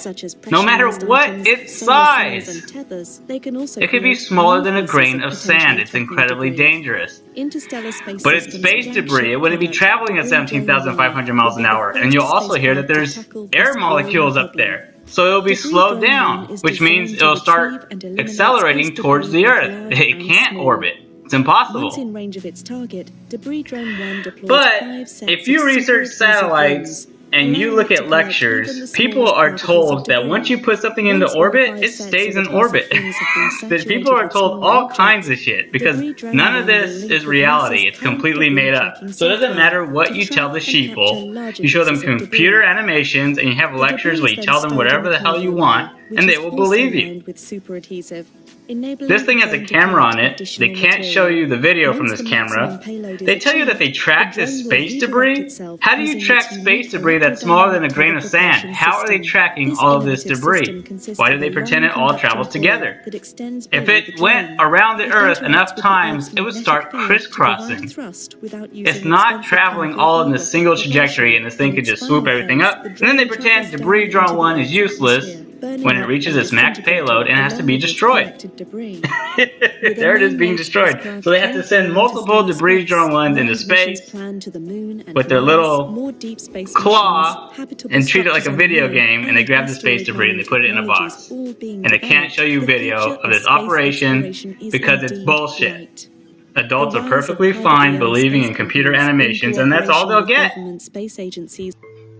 No matter what its size. It could be smaller than a grain of sand. It's incredibly dangerous. But it's space debris. It wouldn't be traveling at 17,500 miles an hour. And you'll also hear that there's air molecules up there. So it'll be slowed down, which means it'll start accelerating towards the Earth. It can't orbit. It's impossible. Once in range of its target, Debris Drone 1 deploys But 5 sets if you of research single-phase satellites and you look at lectures, people are told that once you put something into orbit, it stays in orbit. That people are told all kinds of shit because none of this is reality. It's completely made up. So it doesn't matter what you tell the sheeple. You show them computer animations and you have lectures where you tell them whatever the hell you want and they will believe you. with super adhesive. This thing has a camera on it. They can't show you the video from this camera. They tell you that they track this space debris. How do you track space debris that's smaller than a grain of sand? How are they tracking all of this debris? Why do they pretend it all travels together? If it went around the Earth enough times, it would start crisscrossing. It's not traveling all in this single trajectory and this thing could just swoop everything up. And then they pretend Debris Drone 1 is useless when it reaches its max payload and has to be destroyed. There it is being destroyed. So they have to send multiple Debris Drone 1s into space with their little claw and treat it like a video game, and they grab the space debris and they put it in a box. And they can't show you video of this operation because it's bullshit. Adults are perfectly fine believing in computer animations, and that's all they'll get.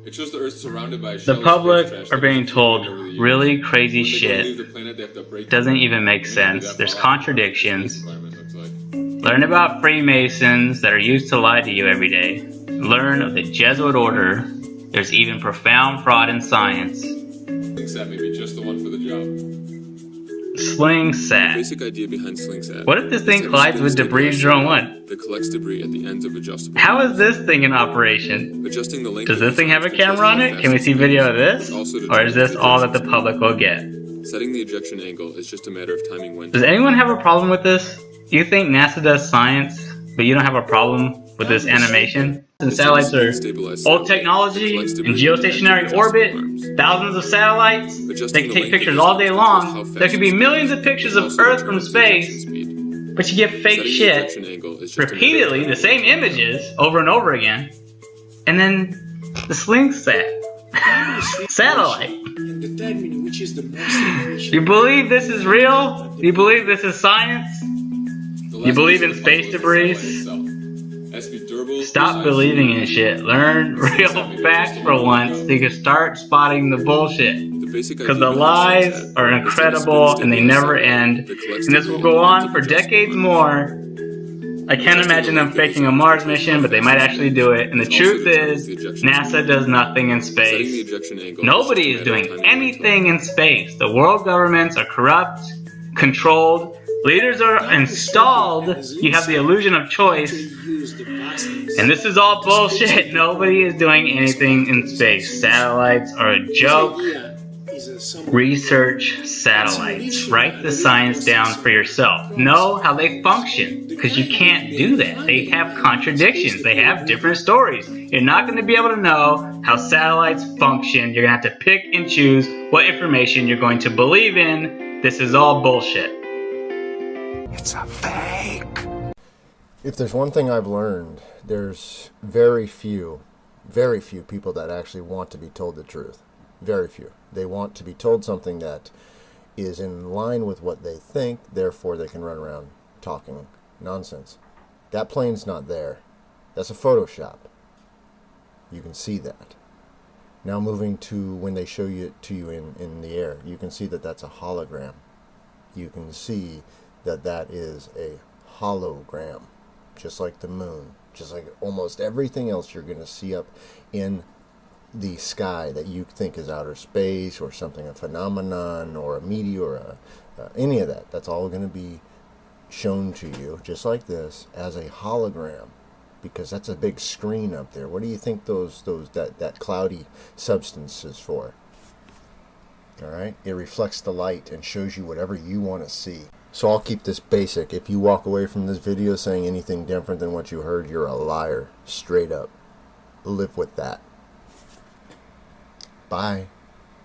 It shows the Earth surrounded by a shell The of public space trash are that being has told accumulated over the years. really crazy When they go to leave shit. the planet, they have to break Doesn't it. even make Maybe sense. that There's far off the contradictions. space environment looks like. Learn about Freemasons that are used to lie to you every day. Learn of the Jesuit order. There's even profound fraud in science. Slingsat may be just the one for the job. Slingsat. The basic idea behind Slingsat. What if this thing is that collides a with debris drone 1? that collects debris at the ends of adjustable. How is this thing in operation? Adjusting the length Does of this the thing have a signs camera on it? Can we see video of this? also Or is this determines the all that the ejection public will get? speed. Setting the ejection angle is just a matter of timing when. Does anyone have a problem with this? You think NASA does science, but you don't have a problem with this animation? And satellites are old technology in geostationary orbit, thousands of satellites. They can take pictures all day long. There could be millions of pictures of Earth from space, but you get fake shit repeatedly, the same images over and over again. And then the Slingsat satellite. You believe this is real? You believe this is science? You believe in space debris? Stop believing in shit. Learn real facts for once so you can start spotting the bullshit. Because the lies are incredible and they never end. And this will go on for decades more. I can't imagine them faking a Mars mission, but they might actually do it. And the truth is, NASA does nothing in space. Nobody is doing anything in space. The world governments are corrupt, controlled, leaders are installed. You have the illusion of choice. And this is all bullshit. Nobody is doing anything in space. Satellites are a joke. Research satellites. Write the science down for yourself. Know how they function, because you can't do that. They have contradictions. They have different stories. You're not going to be able to know how satellites function. You're going to have to pick and choose what information you're going to believe in. This is all bullshit. It's a fake. If there's one thing I've learned, there's very few people that actually want to be told the truth. Very few. They want to be told something that is in line with what they think, therefore they can run around talking nonsense. That plane's not there. That's a Photoshop. You can see that. Now moving to when they show it to you in the air, you can see that that's a hologram. You can see that that is a hologram, just like the moon, just like almost everything else you're going to see up in the sky that you think is outer space or something, a phenomenon or a meteor, any of that. That's all going to be shown to you, just like this, as a hologram, because that's a big screen up there. What do you think that cloudy substance is for? All right, it reflects the light and shows you whatever you want to see. So I'll keep this basic. If you walk away from this video saying anything different than what you heard, you're a liar, straight up. Live with that. Bye.